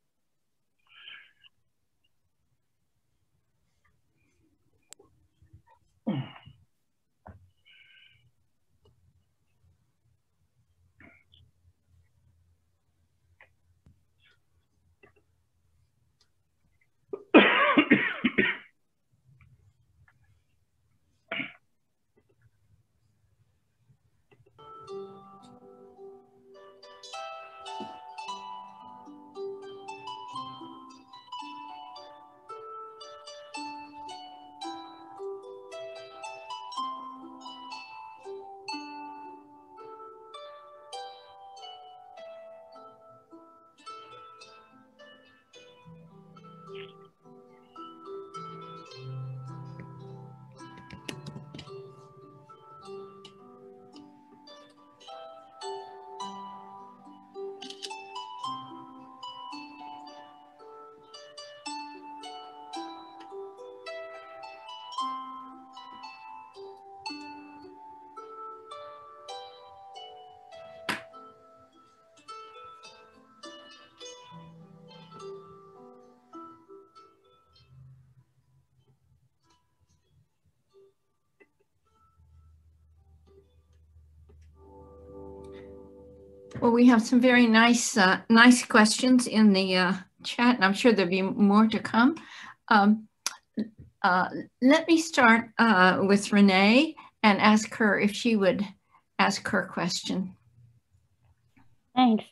C: Well, we have some very nice questions in the chat, and I'm sure there'll be more to come. Let me start with Renee and ask her if she would ask her question.
E: Thanks.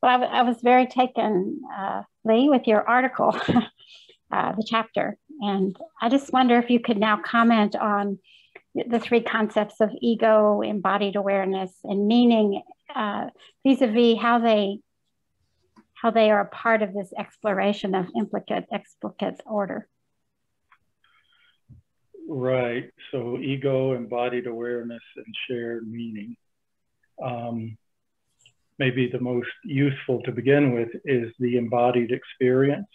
E: Well, I was very taken, Lee, with your article, the chapter. And I just wonder if you could now comment on the three concepts of ego, embodied awareness, and meaning, vis-a-vis how they are a part of this exploration of implicate-explicate order.
B: Right. So ego, embodied awareness, and shared meaning. Maybe the most useful to begin with is the embodied experience,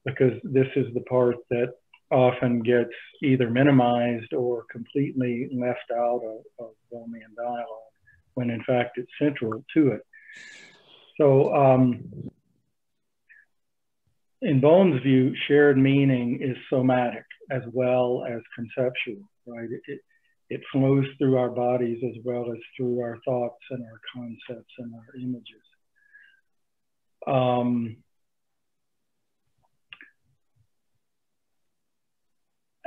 B: because this is the part that often gets either minimized or completely left out of Bohmian dialogue, when in fact it's central to it. So in Bohm's view, shared meaning is somatic as well as conceptual, right? It flows through our bodies as well as through our thoughts and our concepts and our images.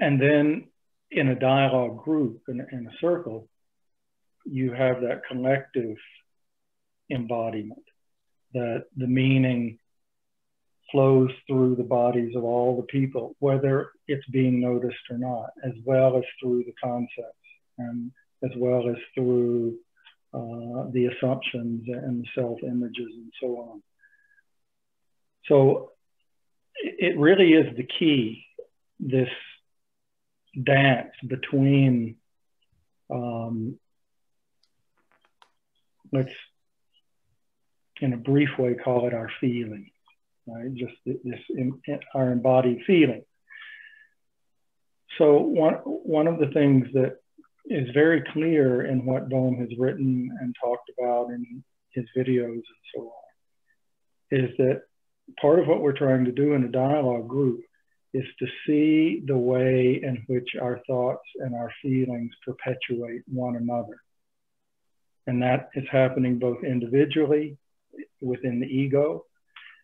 B: And then in a dialogue group, in a circle, you have that collective embodiment, that the meaning flows through the bodies of all the people, whether it's being noticed or not, as well as through the concepts, and as well as through the assumptions and the self-images and so on. So it really is the key, this dance between, let's, in a brief way, call it our feeling, right? Just our embodied feeling. So one of the things that is very clear in what Bohm has written and talked about in his videos and so on is that part of what we're trying to do in a dialogue group is to see the way in which our thoughts and our feelings perpetuate one another. And that is happening both individually within the ego,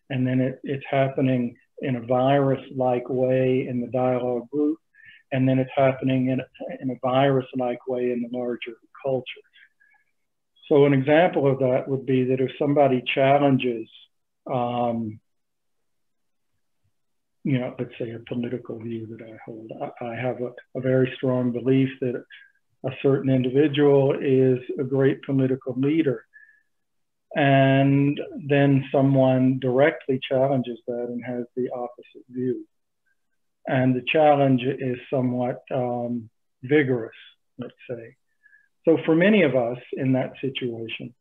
B: and then it's happening in a virus-like way in the dialogue group, and then it's happening in a virus-like way in the larger culture. So an example of that would be that if somebody challenges, you know, let's say a political view that I hold. I have a very strong belief that a certain individual is a great political leader. And then someone directly challenges that and has the opposite view. And the challenge is somewhat vigorous, let's say. So for many of us in that situation,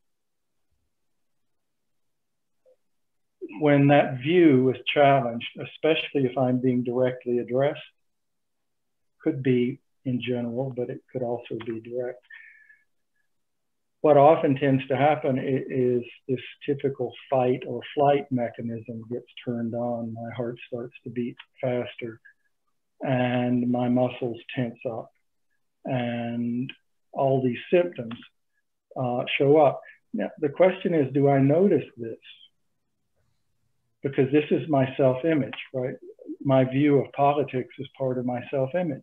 B: when that view is challenged, especially if I'm being directly addressed, could be in general, but it could also be direct. What often tends to happen is this typical fight or flight mechanism gets turned on. My heart starts to beat faster and my muscles tense up and all these symptoms show up. Now, the question is, do I notice this? Because this is my self-image, right? My view of politics is part of my self-image.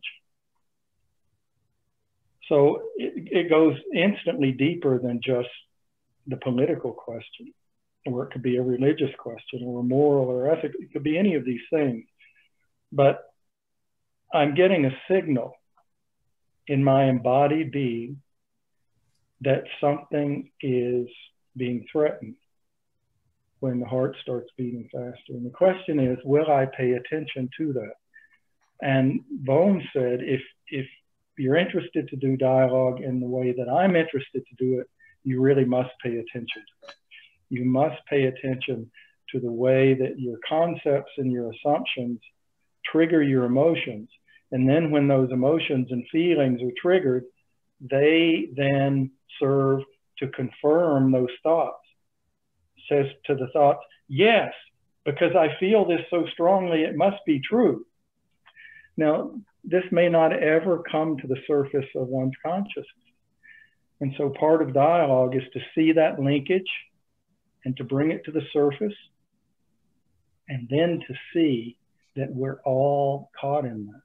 B: So it goes instantly deeper than just the political question, or it could be a religious question, or a moral or ethical. It could be any of these things. But I'm getting a signal in my embodied being that something is being threatened when the heart starts beating faster. And the question is, will I pay attention to that? And Bohm said, if you're interested to do dialogue in the way that I'm interested to do it, you really must pay attention to it. You must pay attention to the way that your concepts and your assumptions trigger your emotions. And then when those emotions and feelings are triggered, they then serve to confirm those thoughts. Says to the thoughts, yes, because I feel this so strongly, it must be true. Now, this may not ever come to the surface of one's consciousness. And so part of dialogue is to see that linkage and to bring it to the surface, and then to see that we're all caught in that.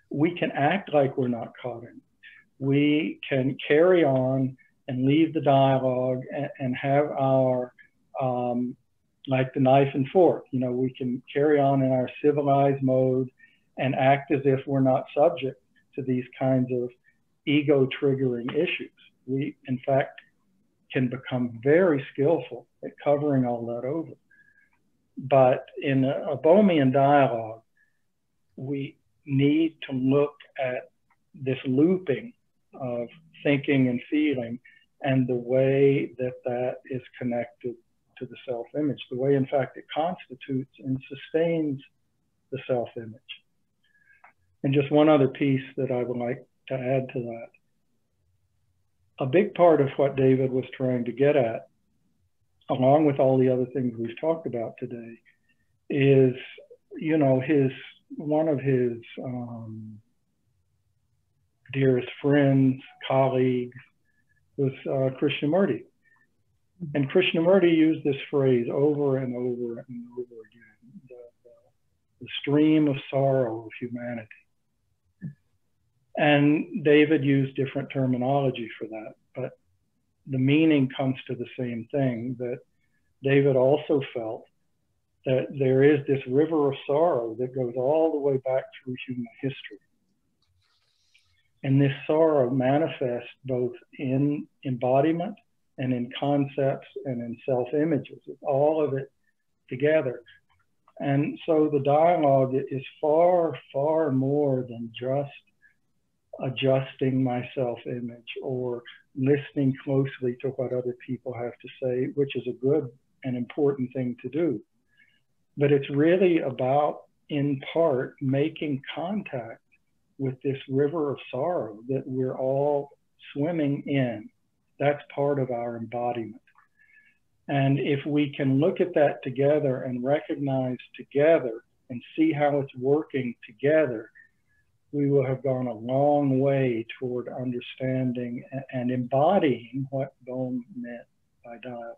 B: We can act like we're not caught in it. We can carry on and leave the dialogue and have our, like the knife and fork, you know, we can carry on in our civilized mode and act as if we're not subject to these kinds of ego triggering issues. We, in fact, can become very skillful at covering all that over. But in a Bohmian dialogue, we need to look at this looping of thinking and feeling and the way that that is connected to the self-image, the way, in fact, it constitutes and sustains the self-image. And just one other piece that I would like to add to that. A big part of what David was trying to get at, along with all the other things we've talked about today, is, you know, one of his dearest friends, colleagues, was Krishnamurti. And Krishnamurti used this phrase over and over and over again, the stream of sorrow of humanity. And David used different terminology for that, but the meaning comes to the same thing, that David also felt that there is this river of sorrow that goes all the way back through human history. And this sorrow manifests both in embodiment and in concepts and in self-images, all of it together. And so the dialogue is far, far more than just adjusting my self-image or listening closely to what other people have to say, which is a good and important thing to do. But it's really about, in part, making contact with this river of sorrow that we're all swimming in. That's part of our embodiment. And if we can look at that together and recognize together and see how it's working together, we will have gone a long way toward understanding and embodying what Bohm meant by dialogue.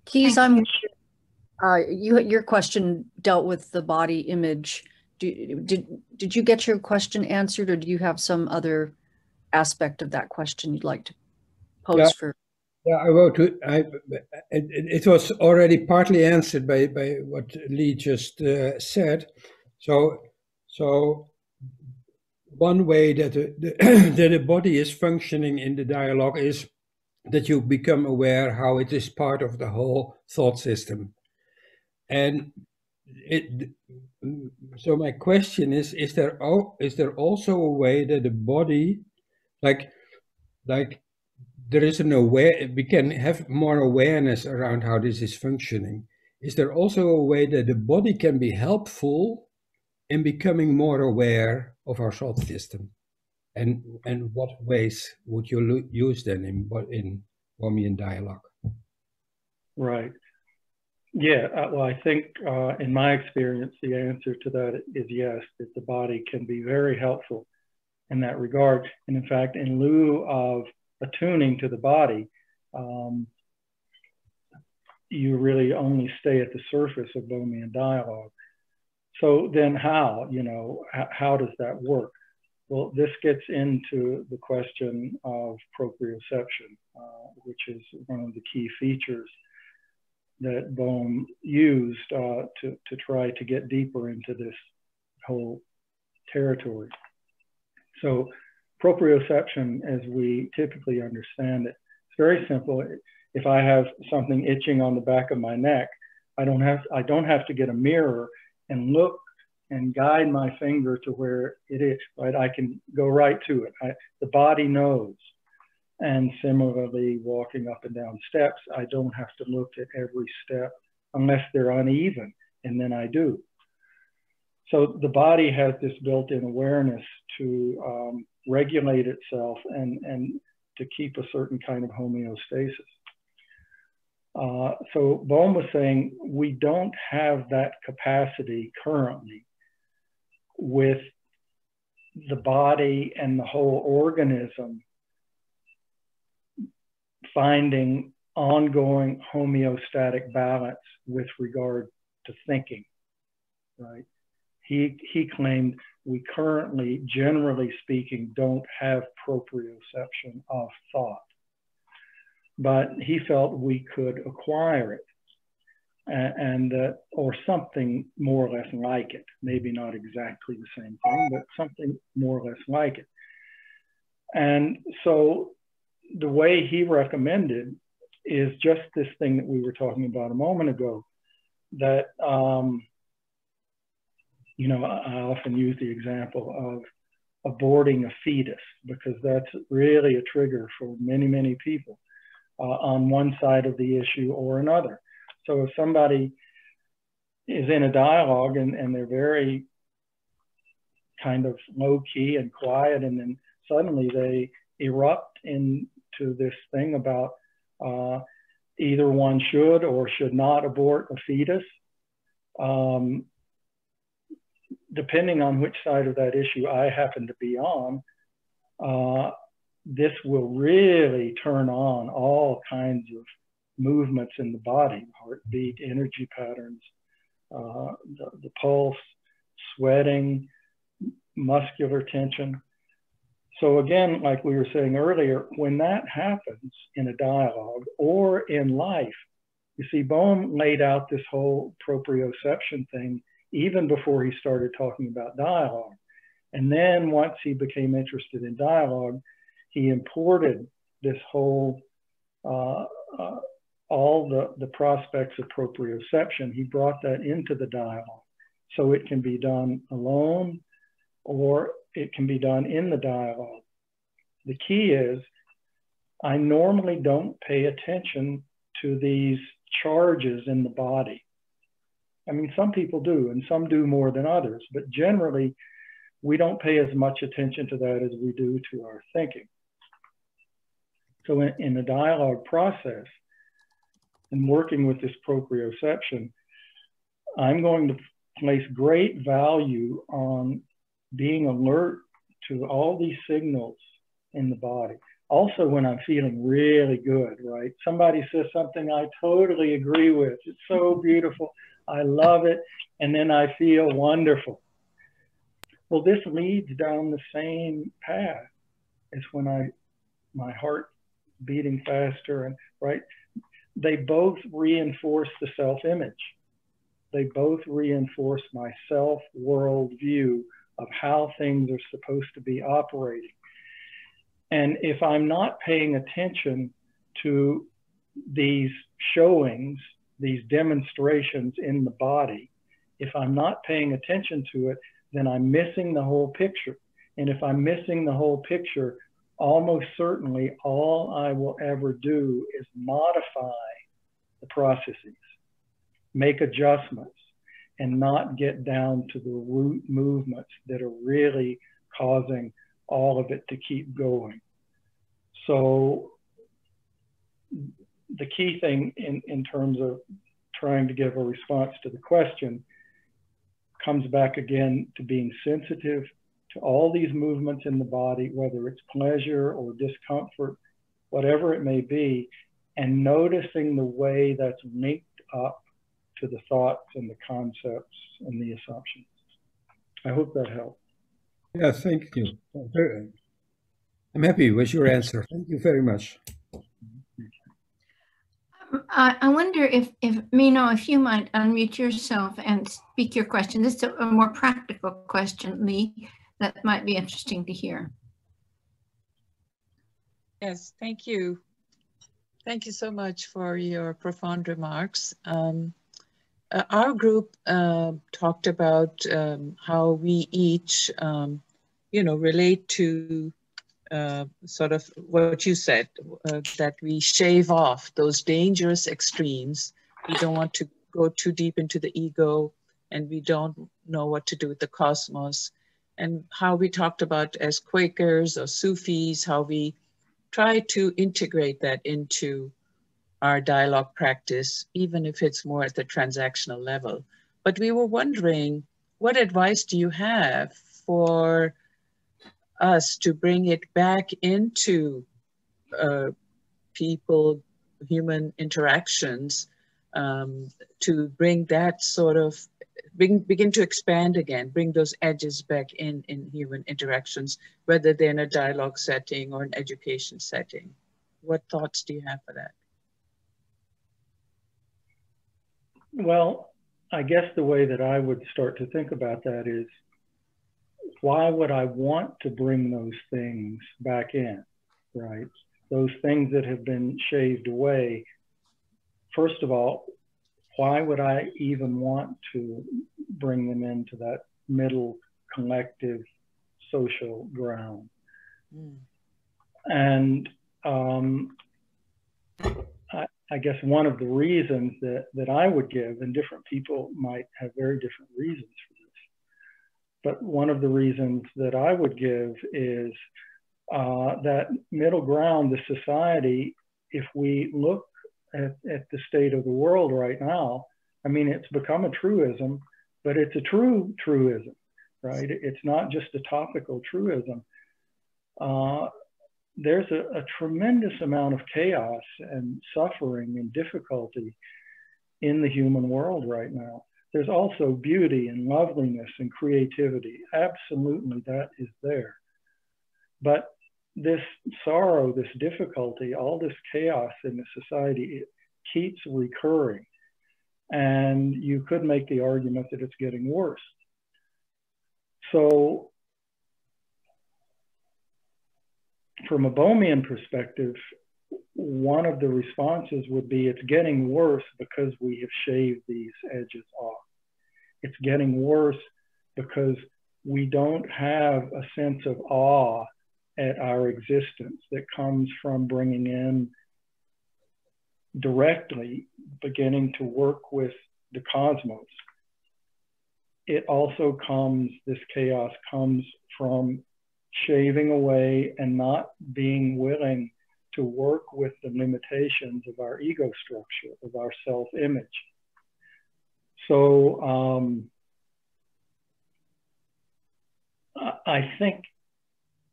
A: Keys, your question dealt with the body image. Did you get your question answered, or do you have some other aspect of that question you'd like to pose for?
F: Yeah, I wrote to. It was already partly answered by what Lee just said. So one way that that the body is functioning in the dialogue is that you become aware how it is part of the whole thought system. And so my question is there also a way that the body, like there is we can have more awareness around how this is functioning. Is there also a way that the body can be helpful in becoming more aware of our thought system? And what ways would you use them in Bohmian dialogue?
B: Right. Yeah, well, I think in my experience, the answer to that is yes, that the body can be very helpful in that regard. And in fact, in lieu of attuning to the body, you really only stay at the surface of Bohmian dialogue. So then how does that work? Well, this gets into the question of proprioception, which is one of the key features that Bohm used to try to get deeper into this whole territory. So proprioception, as we typically understand it, it's very simple. If I have something itching on the back of my neck, I don't have to get a mirror and look and guide my finger to where it is, right? I can go right to it. The body knows. And similarly, walking up and down steps, I don't have to look at every step unless they're uneven, and then I do. So the body has this built-in awareness to regulate itself and to keep a certain kind of homeostasis. So Bohm was saying we don't have that capacity currently with the body and the whole organism finding ongoing homeostatic balance with regard to thinking, right? He claimed we currently, generally speaking, don't have proprioception of thought, but he felt we could acquire it, and or something more or less like it. Maybe not exactly the same thing, but something more or less like it. And so the way he recommended is just this thing that we were talking about a moment ago, that, I often use the example of aborting a fetus, because that's really a trigger for many, many people on one side of the issue or another. So if somebody is in a dialogue and they're very kind of low key and quiet, and then suddenly they erupt into this thing about either one should or should not abort a fetus, depending on which side of that issue I happen to be on, this will really turn on all kinds of movements in the body, heartbeat, energy patterns, the pulse, sweating, muscular tension. So again, like we were saying earlier, when that happens in a dialogue or in life, you see, Bohm laid out this whole proprioception thing even before he started talking about dialogue. And then once he became interested in dialogue, he imported this whole, all the prospects of proprioception. He brought that into the dialogue. So it can be done alone or it can be done in the dialogue. The key is, I normally don't pay attention to these charges in the body. I mean, some people do, and some do more than others, but generally, we don't pay as much attention to that as we do to our thinking. So in the dialogue process, and working with this proprioception, I'm going to place great value on being alert to all these signals in the body. Also, when I'm feeling really good, right? Somebody says something I totally agree with. It's so beautiful. I love it. And then I feel wonderful. Well, this leads down the same path as when my heart beating faster, and right? They both reinforce the self-image. They both reinforce my self-world view of how things are supposed to be operating. And if I'm not paying attention to these showings, these demonstrations in the body, if I'm not paying attention to it, then I'm missing the whole picture. And if I'm missing the whole picture, almost certainly all I will ever do is modify the processes, make adjustments, and not get down to the root movements that are really causing all of it to keep going. So the key thing in terms of trying to give a response to the question comes back again to being sensitive to all these movements in the body, whether it's pleasure or discomfort, whatever it may be, and noticing the way that's linked up to the thoughts and the concepts and the assumptions. I hope that helped.
F: Yeah, thank you. I'm happy with your answer. Thank you very much.
C: I wonder if Mino, if you might unmute yourself and speak your question. This is a more practical question, Lee, that might be interesting to hear.
G: Yes, thank you. Thank you so much for your profound remarks. Our group talked about how we each, relate to sort of what you said, that we shave off those dangerous extremes. We don't want to go too deep into the ego, and we don't know what to do with the cosmos. And how we talked about as Quakers or Sufis, how we try to integrate that into our dialogue practice, even if it's more at the transactional level. But we were wondering, what advice do you have for us to bring it back into people, human interactions, to bring that sort of, begin to expand again, bring those edges back in human interactions, whether they're in a dialogue setting or an education setting? What thoughts do you have for that?
B: Well, I guess the way that I would start to think about that is, why would I want to bring those things back in, right? Those things that have been shaved away. First of all, why would I even want to bring them into that middle collective social ground? And I guess one of the reasons that I would give, and different people might have very different reasons for this, but one of the reasons that I would give is that middle ground, the society, if we look at the state of the world right now, I mean, it's become a truism, but it's a true truism, right? It's not just a topical truism. There's a tremendous amount of chaos and suffering and difficulty in the human world right now. there's also beauty and loveliness and creativity. Absolutely, that is there. But this sorrow, this difficulty, all this chaos in the society, it keeps recurring. And you could make the argument that it's getting worse. So from a Bohmian perspective, one of the responses would be it's getting worse because we have shaved these edges off. It's getting worse because we don't have a sense of awe at our existence that comes from bringing in directly, beginning to work with the cosmos. It also comes, this chaos comes from shaving away and not being willing to work with the limitations of our ego structure, of our self-image. So I think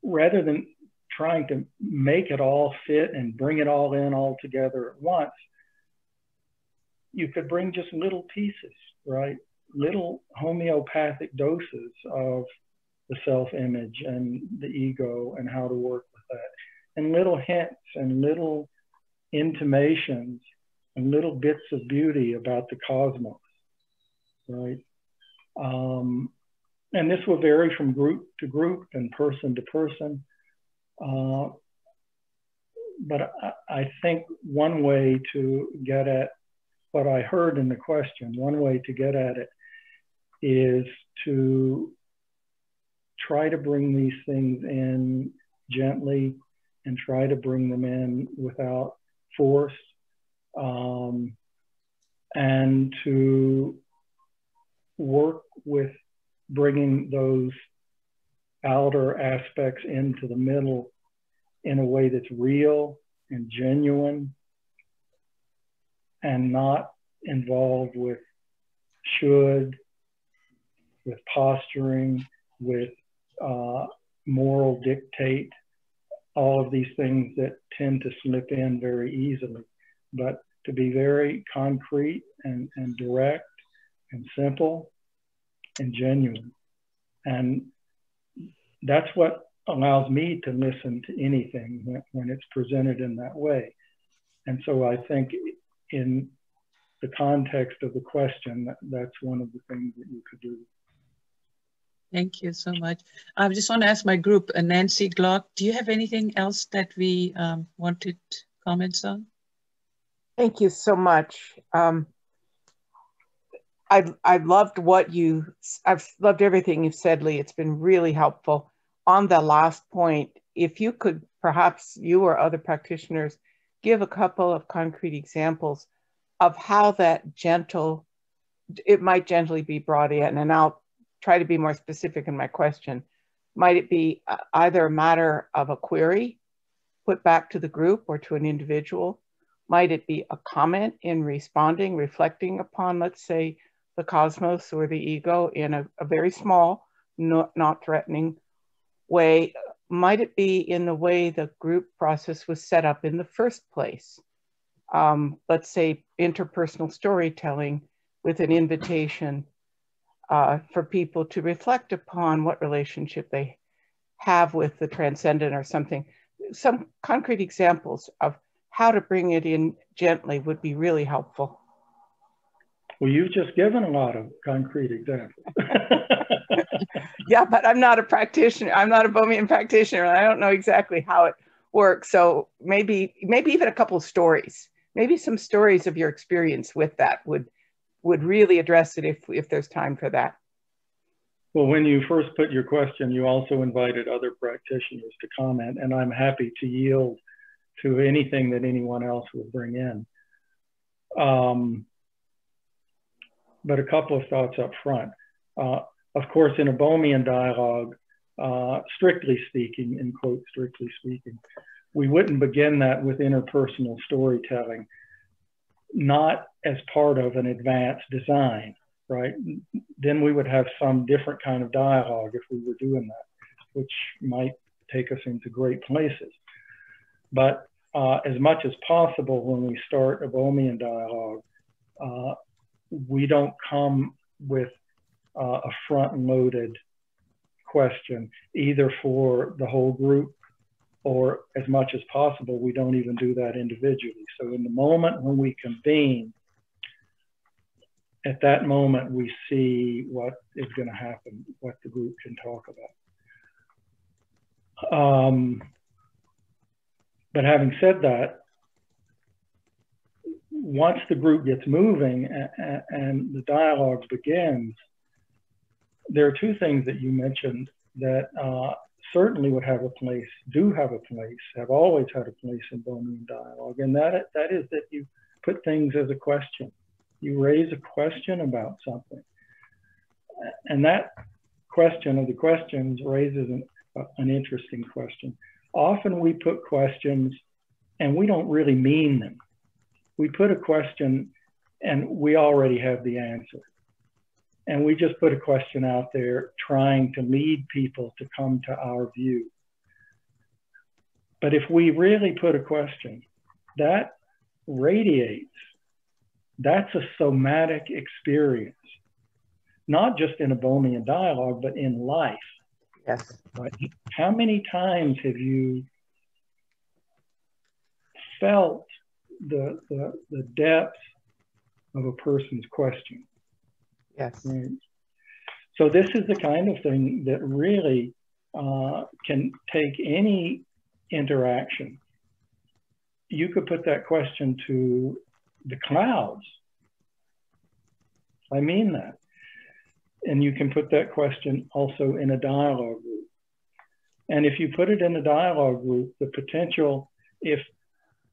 B: rather than trying to make it all fit and bring it all in all together at once, you could bring just little pieces, right? Little homeopathic doses of the self-image and the ego and how to work with that. And little hints and little intimations and little bits of beauty about the cosmos, right? And this will vary from group to group and person to person. But I think one way to get at what I heard in the question, one way to get at it is to try to bring these things in gently and try to bring them in without force, and to work with bringing those outer aspects into the middle in a way that's real and genuine and not involved with should, with posturing, with moral dictate, all of these things that tend to slip in very easily, but to be very concrete and direct and simple and genuine. And that's what allows me to listen to anything when it's presented in that way. And so I think in the context of the question, that's one of the things that you could do.
G: Thank you so much. I just want to ask my group, Nancy Glock, do you have anything else that we wanted comments on?
H: Thank you so much. I've loved I've loved everything you've said, Lee. It's been really helpful. On the last point, if you could, perhaps you or other practitioners, give a couple of concrete examples of how that it might gently be brought in, and I'll try to be more specific in my question. Might it be either a matter of a query put back to the group or to an individual? Might it be a comment in responding, reflecting upon, let's say, the cosmos or the ego in a very small, not threatening way? Might it be in the way the group process was set up in the first place? Let's say interpersonal storytelling with an invitation for people to reflect upon what relationship they have with the transcendent or something. Some concrete examples of how to bring it in gently would be really helpful.
B: Well, you've just given a lot of concrete examples.
H: Yeah, but I'm not a practitioner. I'm not a Bohmian practitioner. And I don't know exactly how it works. So maybe even a couple of stories, maybe some stories of your experience with that would really address it if there's time for that.
B: Well, when you first put your question, you also invited other practitioners to comment, and I'm happy to yield to anything that anyone else will bring in. But a couple of thoughts up front. Of course, in a Bohmian dialogue, strictly speaking, in quote, strictly speaking, we wouldn't begin that with interpersonal storytelling, not as part of an advanced design, right? Then we would have some different kind of dialogue if we were doing that, which might take us into great places. But as much as possible, when we start a Bohmian dialogue, we don't come with a front-loaded question, either for the whole group or as much as possible, we don't even do that individually. So in the moment when we convene, at that moment, we see what is going to happen, what the group can talk about. But having said that, once the group gets moving and the dialogue begins, there are two things that you mentioned that certainly would have a place, do have a place, have always had a place in Bohmian dialogue, and that is that you put things as a question. You raise a question about something, and that question of the questions raises an interesting question. Often we put questions and we don't really mean them. We put a question and we already have the answer. And we just put a question out there trying to lead people to come to our view. But if we really put a question, that radiates. That's a somatic experience, not just in a Bohmian dialogue, but in life.
H: Yes.
B: Right? How many times have you felt the depth of a person's question?
H: Yes.
B: Right? So this is the kind of thing that really can take any interaction. You could put that question to the clouds. I mean that. And you can put that question also in a dialogue group. And if you put it in a dialogue group, the potential, if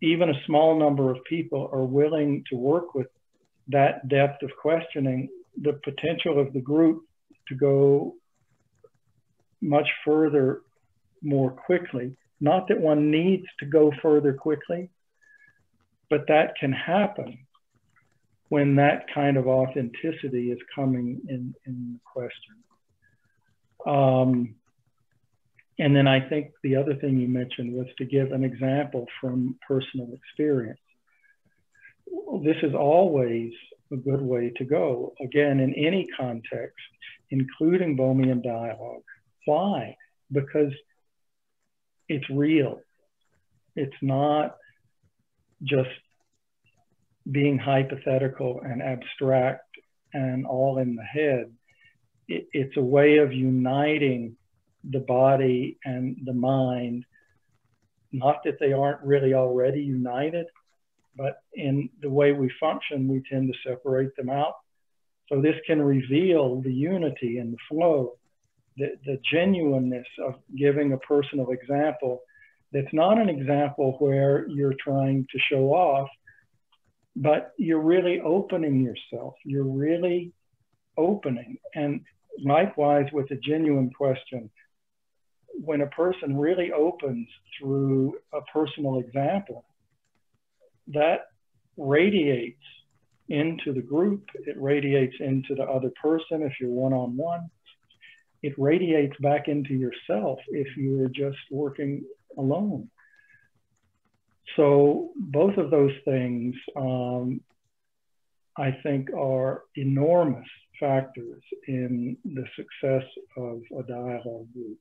B: even a small number of people are willing to work with that depth of questioning, the potential of the group to go much further more quickly. Not that one needs to go further quickly, but that can happen when that kind of authenticity is coming in the question. And then I think the other thing you mentioned was to give an example from personal experience. This is always a good way to go. Again, in any context, including Bohmian dialogue. Why? Because it's real. It's not just being hypothetical and abstract and all in the head. It's a way of uniting the body and the mind. Not that they aren't really already united, but in the way we function, we tend to separate them out. So this can reveal the unity and the flow, the genuineness of giving a personal example. That's not an example where you're trying to show off, but you're really opening yourself. You're really opening. And likewise with a genuine question, when a person really opens through a personal example, that radiates into the group, it radiates into the other person if you're one-on-one, it radiates back into yourself if you're just working alone. So both of those things, I think, are enormous factors in the success of a dialogue group.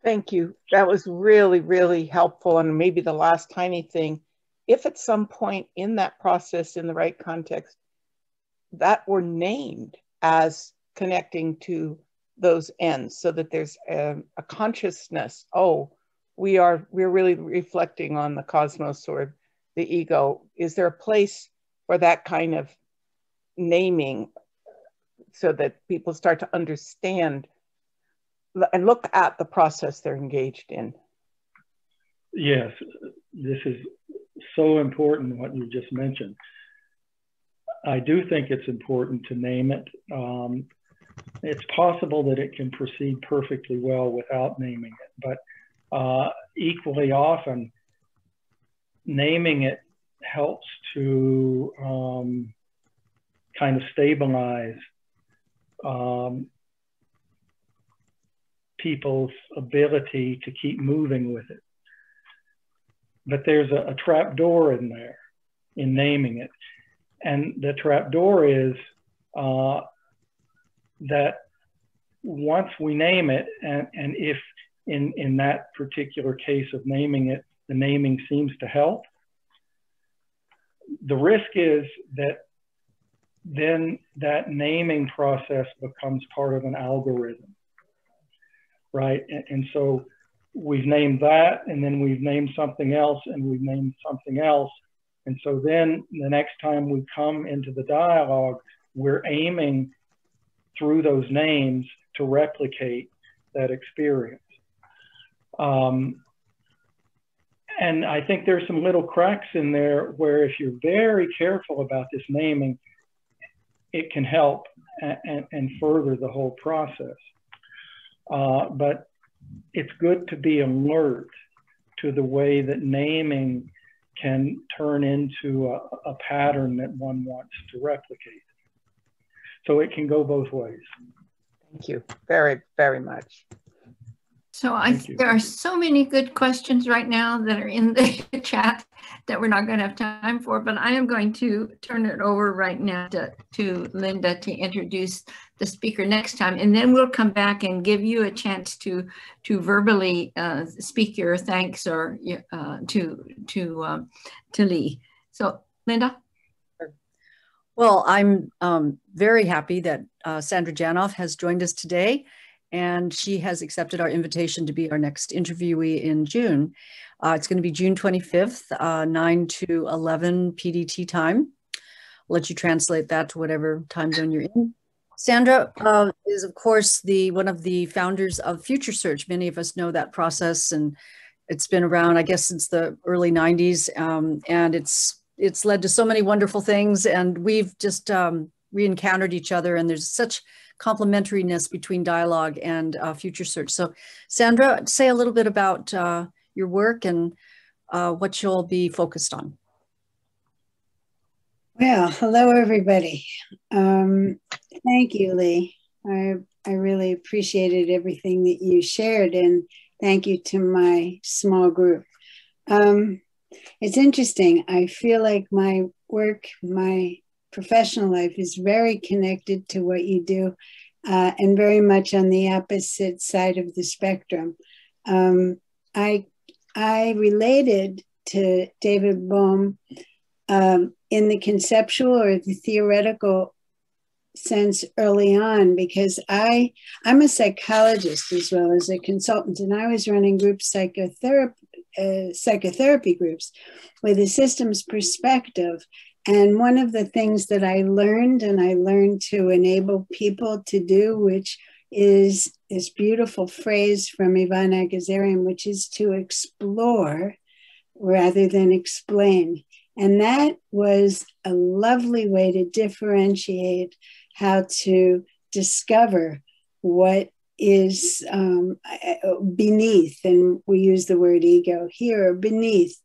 H: Thank you. That was really, really helpful. And maybe the last tiny thing, if at some point in that process, in the right context, that were named as connecting to those ends, so that there's a consciousness, oh, we're really reflecting on the cosmos or the ego. Is there a place for that kind of naming so that people start to understand and look at the process they're engaged in?
B: Yes, this is so important what you just mentioned. I do think it's important to name it. It's possible that it can proceed perfectly well without naming it, but equally often naming it helps to kind of stabilize people's ability to keep moving with it. But there's a trap door in there in naming it. And the trap door is that once we name it, and if in that particular case of naming it, the naming seems to help, the risk is that then that naming process becomes part of an algorithm, right? And so we've named that, and then we've named something else, and we've named something else. And so then the next time we come into the dialogue, we're aiming through those names to replicate that experience. And I think there's some little cracks in there where if you're very careful about this naming, it can help and further the whole process. But it's good to be alert to the way that naming can turn into a pattern that one wants to replicate. So it can go both ways.
H: Thank you very, very much.
C: So there are so many good questions right now that are in the chat that we're not going to have time for, but I am going to turn it over right now to Linda to introduce the speaker next time, and then we'll come back and give you a chance to verbally speak your thanks or to Lee. So Linda.
A: Well, I'm very happy that Sandra Janoff has joined us today, and she has accepted our invitation to be our next interviewee in June. It's going to be June 25th, 9 to 11 PDT time. I'll let you translate that to whatever time zone you're in. Sandra is, of course, one of the founders of Future Search. Many of us know that process, and it's been around, I guess, since the early 90s, and it's led to so many wonderful things, and we've just re-encountered each other, and there's such complementariness between dialogue and Future Search. So Sandra, say a little bit about your work and what you'll be focused on.
I: Well, hello everybody. Thank you, Lee. I really appreciated everything that you shared, and thank you to my small group. It's interesting. I feel like my work, my professional life is very connected to what you do, and very much on the opposite side of the spectrum. I related to David Bohm in the conceptual or the theoretical sense early on, because I'm a psychologist as well as a consultant, and I was running group psychotherapy groups with a systems perspective. And one of the things that I learned to enable people to do, which is this beautiful phrase from Ivan Agazarian, which is to explore rather than explain. And that was a lovely way to differentiate how to discover what is beneath, and we use the word ego here, beneath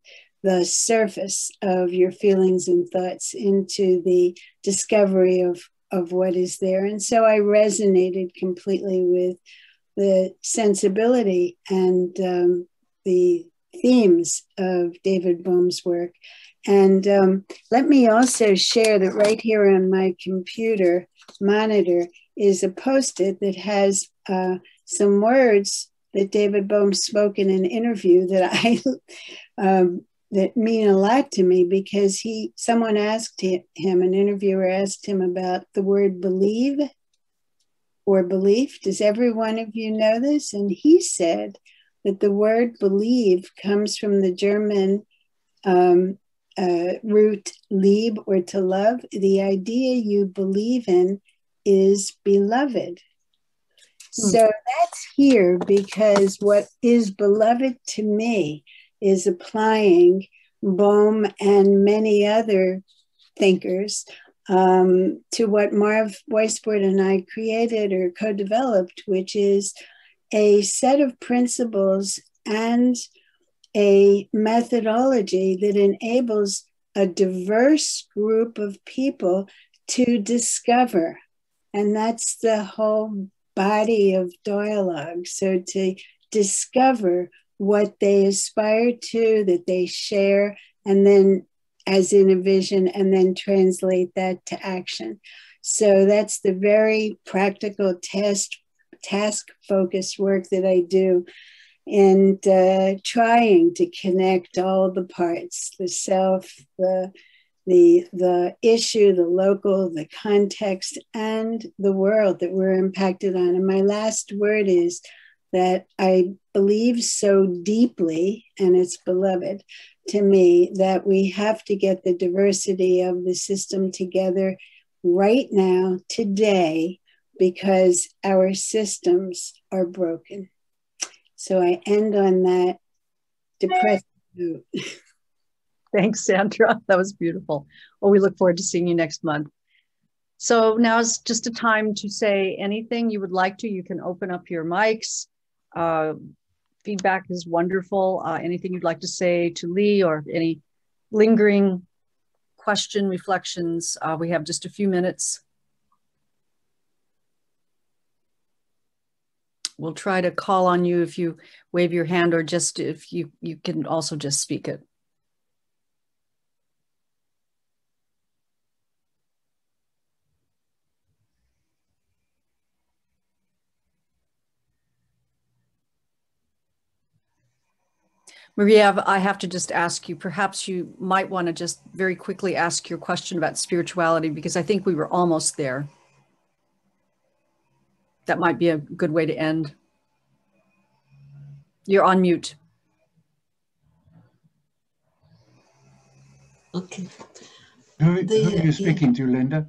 I: the surface of your feelings and thoughts into the discovery of what is there. And so I resonated completely with the sensibility and the themes of David Bohm's work. And let me also share that right here on my computer monitor is a post-it that has some words that David Bohm spoke in an interview that that mean a lot to me, because someone asked him, an interviewer asked him about the word believe or belief. Does every one of you know this? And he said that the word believe comes from the German root lieb, or to love. The idea you believe in is beloved. So that's here because what is beloved to me is applying Bohm and many other thinkers to what Marv Weisbord and I created or co-developed, which is a set of principles and a methodology that enables a diverse group of people to discover. And that's the whole body of dialogue. So to discover what they aspire to, that they share, and then as in a vision and then translate that to action. So that's the very practical task-focused work that I do, and trying to connect all the parts, the self, the issue, the local, the context, and the world that we're impacted on. And my last word is that I believe so deeply, and it's beloved to me, that we have to get the diversity of the system together right now, today, because our systems are broken. So I end on that depressing note.
A: Thanks, Sandra. That was beautiful. Well, we look forward to seeing you next month. So now is just a time to say anything you would like to. You can open up your mics. Feedback is wonderful. Anything you'd like to say to Lee, or any lingering question, reflections? We have just a few minutes. We'll try to call on you if you wave your hand, or just if you can also just speak it. Maria, I have to just ask you, perhaps you might want to just very quickly ask your question about spirituality, because I think we were almost there. That might be a good way to end. You're on mute.
J: Okay.
D: Who are you speaking to, Linda?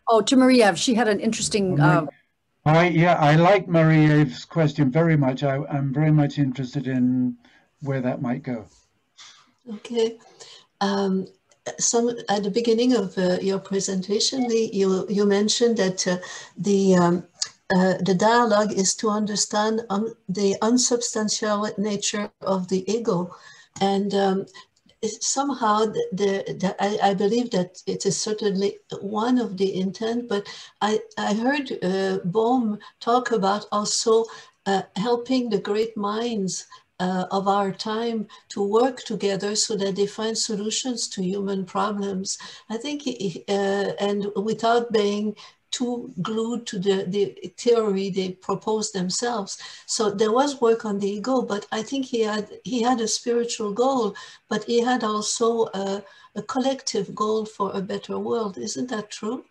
A: Oh, to Maria. She had an interesting...
D: I like Maria's question very much. I'm very much interested in where that might go.
J: Okay. At the beginning of your presentation, Lee, you mentioned that the dialogue is to understand the unsubstantial nature of the ego, and somehow I believe that it is certainly one of the intent. But I heard Bohm talk about also helping the great minds of our time to work together so that they find solutions to human problems. I think, and without being too glued to the theory they proposed themselves. So there was work on the ego, but I think he had a spiritual goal, but he had also a collective goal for a better world. Isn't that true?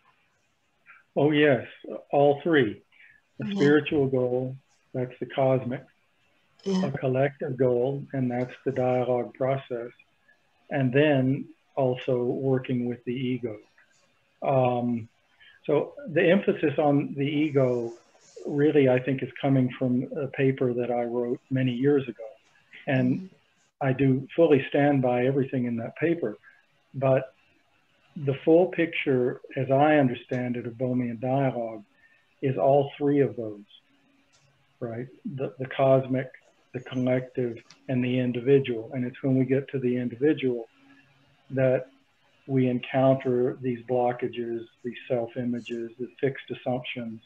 B: Oh yes, all three. The spiritual goal, that's the cosmic. A collective goal, and that's the dialogue process, and then also working with the ego. So the emphasis on the ego really, I think, is coming from a paper that I wrote many years ago, and I do fully stand by everything in that paper. But the full picture, as I understand it, of Bohmian dialogue is all three of those, right? The cosmic, the collective, and the individual. And it's when we get to the individual that we encounter these blockages, these self-images, the fixed assumptions.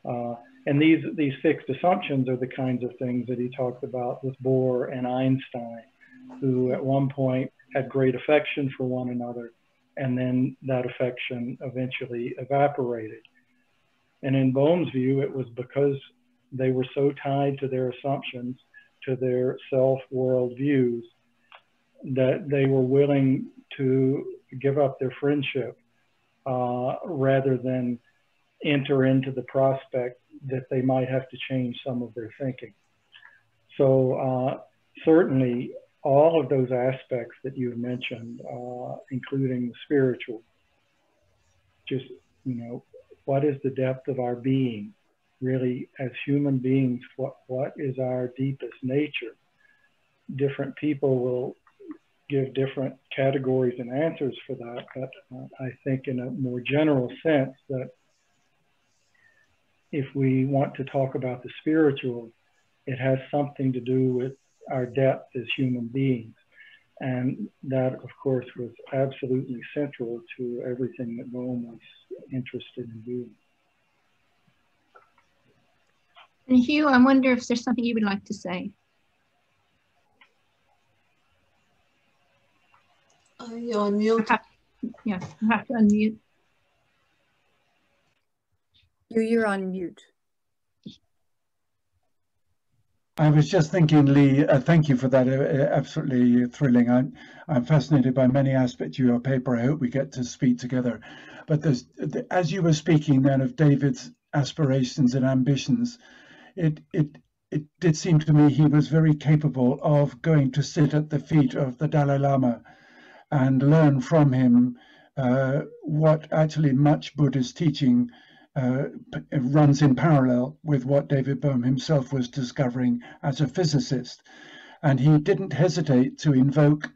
B: And these fixed assumptions are the kinds of things that he talked about with Bohr and Einstein, who at one point had great affection for one another, and then that affection eventually evaporated. And in Bohm's view, it was because they were so tied to their assumptions, to their self-world views, that they were willing to give up their friendship rather than enter into the prospect that they might have to change some of their thinking. So certainly all of those aspects that you've mentioned, including the spiritual, just, you know, what is the depth of our being? Really, as human beings, what is our deepest nature? Different people will give different categories and answers for that, but I think in a more general sense that if we want to talk about the spiritual, it has something to do with our depth as human beings. And that, of course, was absolutely central to everything that Bohm was interested in doing.
C: And Hugh, I wonder if there's something you would like to say.
J: You're on mute.
C: Yeah, you have to unmute.
A: You're on mute.
D: I was just thinking, Lee, thank you for that. Absolutely thrilling. I'm fascinated by many aspects of your paper. I hope we get to speak together. But as you were speaking then of David's aspirations and ambitions, it did seem to me he was very capable of going to sit at the feet of the Dalai Lama and learn from him what actually much Buddhist teaching runs in parallel with what David Bohm himself was discovering as a physicist. And he didn't hesitate to invoke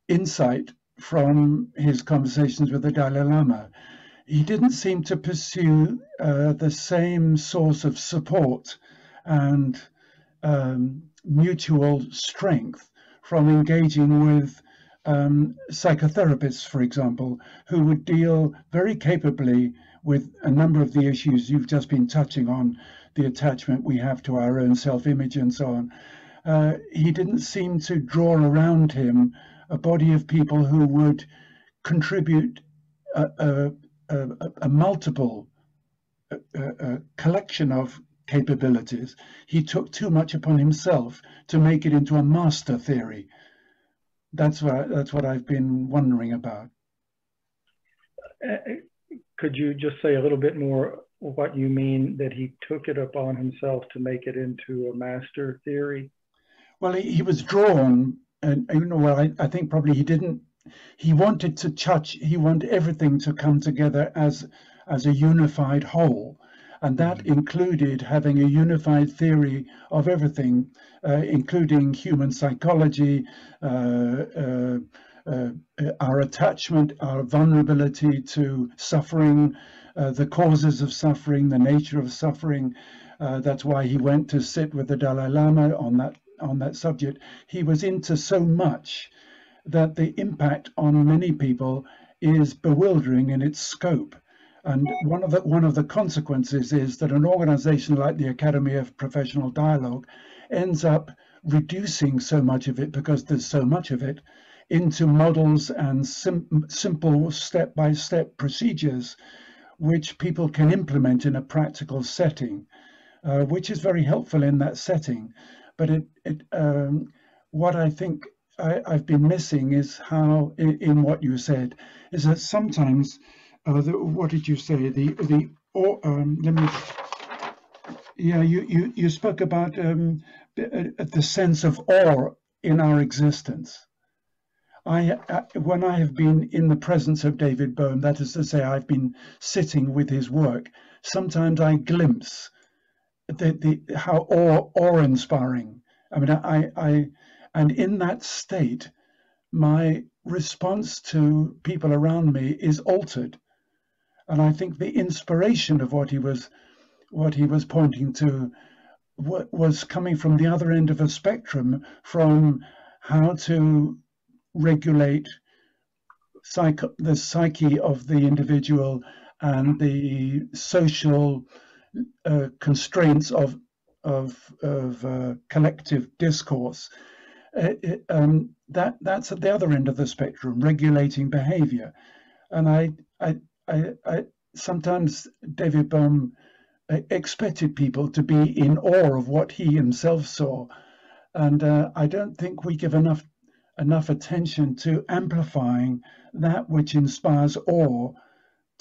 D: insight from his conversations with the Dalai Lama. He didn't seem to pursue the same source of support and mutual strength from engaging with psychotherapists, for example, who would deal very capably with a number of the issues you've just been touching on, the attachment we have to our own self-image and so on. He didn't seem to draw around him a body of people who would contribute a multiple collection of capabilities. He took too much upon himself to make it into a master theory. That's what I've been wondering about.
B: Could you just say a little bit more what you mean that he took it upon himself to make it into a master theory?
D: Well, he was drawn, and I think probably he wanted to touch, he wanted everything to come together as a unified whole. And that included having a unified theory of everything, including human psychology, our attachment, our vulnerability to suffering, the causes of suffering, the nature of suffering. That's why he went to sit with the Dalai Lama on that subject. He was into so much that the impact on many people is bewildering in its scope. And one of the consequences is that an organization like the Academy of Professional Dialogue ends up reducing so much of it, because there's so much of it, into models and simple step-by-step procedures which people can implement in a practical setting, which is very helpful in that setting. But what I think I've been missing is how, in what you said, is that sometimes what did you say? You spoke about the sense of awe in our existence. When I have been in the presence of David Bohm, that is to say, I've been sitting with his work, sometimes I glimpse how awe-inspiring. I mean, and in that state, my response to people around me is altered. And I think the inspiration of what he was pointing to was coming from the other end of a spectrum, from how to regulate the psyche of the individual and the social constraints of collective discourse. That's at the other end of the spectrum, regulating behavior. And I sometimes David Bohm expected people to be in awe of what he himself saw, and I don't think we give enough attention to amplifying that which inspires awe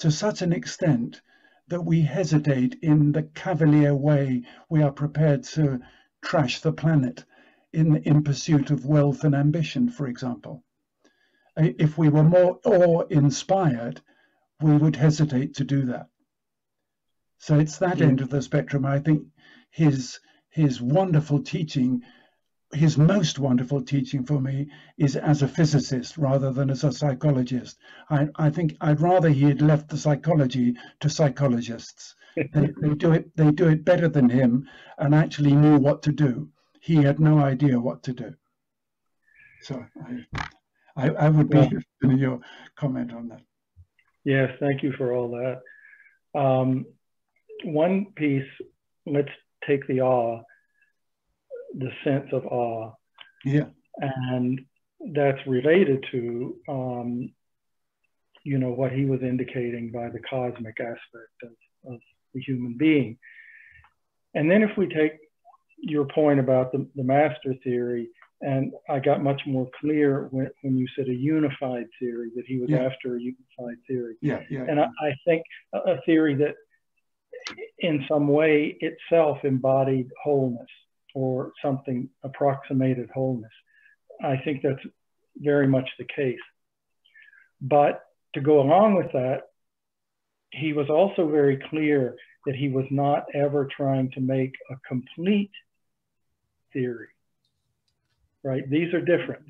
D: to such an extent that we hesitate in the cavalier way we are prepared to trash the planet in pursuit of wealth and ambition, for example. If we were more awe-inspired, we would hesitate to do that. So it's that end of the spectrum. I think his wonderful teaching, his most wonderful teaching for me, is as a physicist rather than as a psychologist. I think I'd rather he had left the psychology to psychologists. They do it better than him, and actually knew what to do. He had no idea what to do. So I would be interested in your comment on that.
B: Yes, thank you for all that. One piece, let's take the awe, the sense of awe.
D: Yeah.
B: And that's related to, you know, what he was indicating by the cosmic aspect of the human being. And then if we take your point about the master theory, and I got much more clear when you said a unified theory, that he was after a unified theory. And I think a theory that in some way itself embodied wholeness, or something approximated wholeness. I think that's very much the case. But to go along with that, he was also very clear that he was not ever trying to make a complete theory, right? These are different.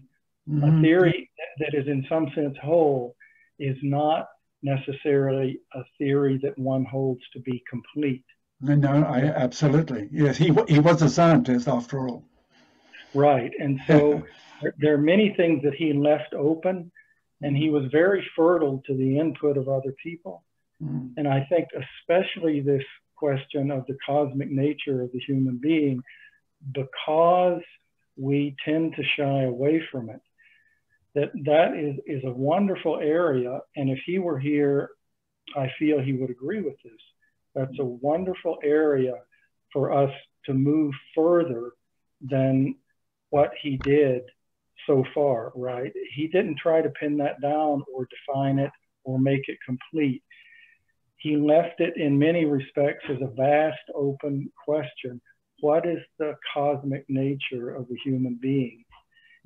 B: A theory that is in some sense whole is not necessarily a theory that one holds to be complete.
D: No, absolutely. Yes, he was a scientist after all.
B: Right, and so there are many things that he left open, and he was very fertile to the input of other people. And I think especially this question of the cosmic nature of the human being, because we tend to shy away from it, that is a wonderful area. And if he were here, I feel he would agree with this. That's a wonderful area for us to move further than what he did so far, right? He didn't try to pin that down or define it or make it complete. He left it in many respects as a vast open question. What is the cosmic nature of the human being?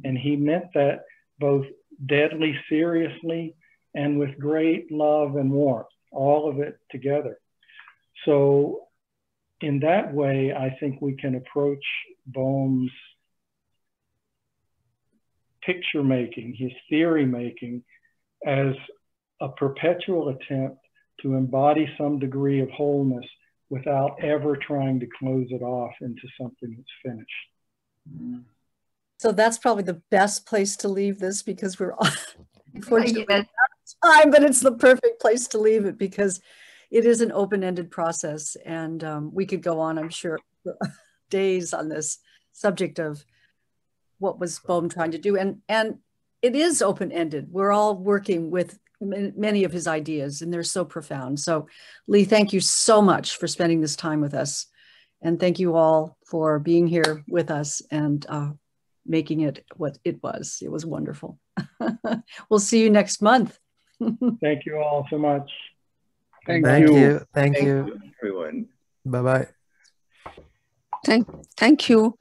B: And he meant that both deadly seriously and with great love and warmth, all of it together. So in that way, I think we can approach Bohm's picture making, his theory making, as a perpetual attempt to embody some degree of wholeness without ever trying to close it off into something that's finished.
A: So that's probably the best place to leave this, because we're unfortunately out of time, but it's the perfect place to leave it because it is an open-ended process, and we could go on, I'm sure, for days on this subject of what was Bohm trying to do. And it is open-ended. We're all working with many of his ideas, and they're so profound. So Lee, thank you so much for spending this time with us. And thank you all for being here with us and making it what it was. It was wonderful. We'll see you next month.
B: Thank you all so much.
K: Thank you. Thank you,
L: everyone.
K: Bye-bye.
C: Thank you.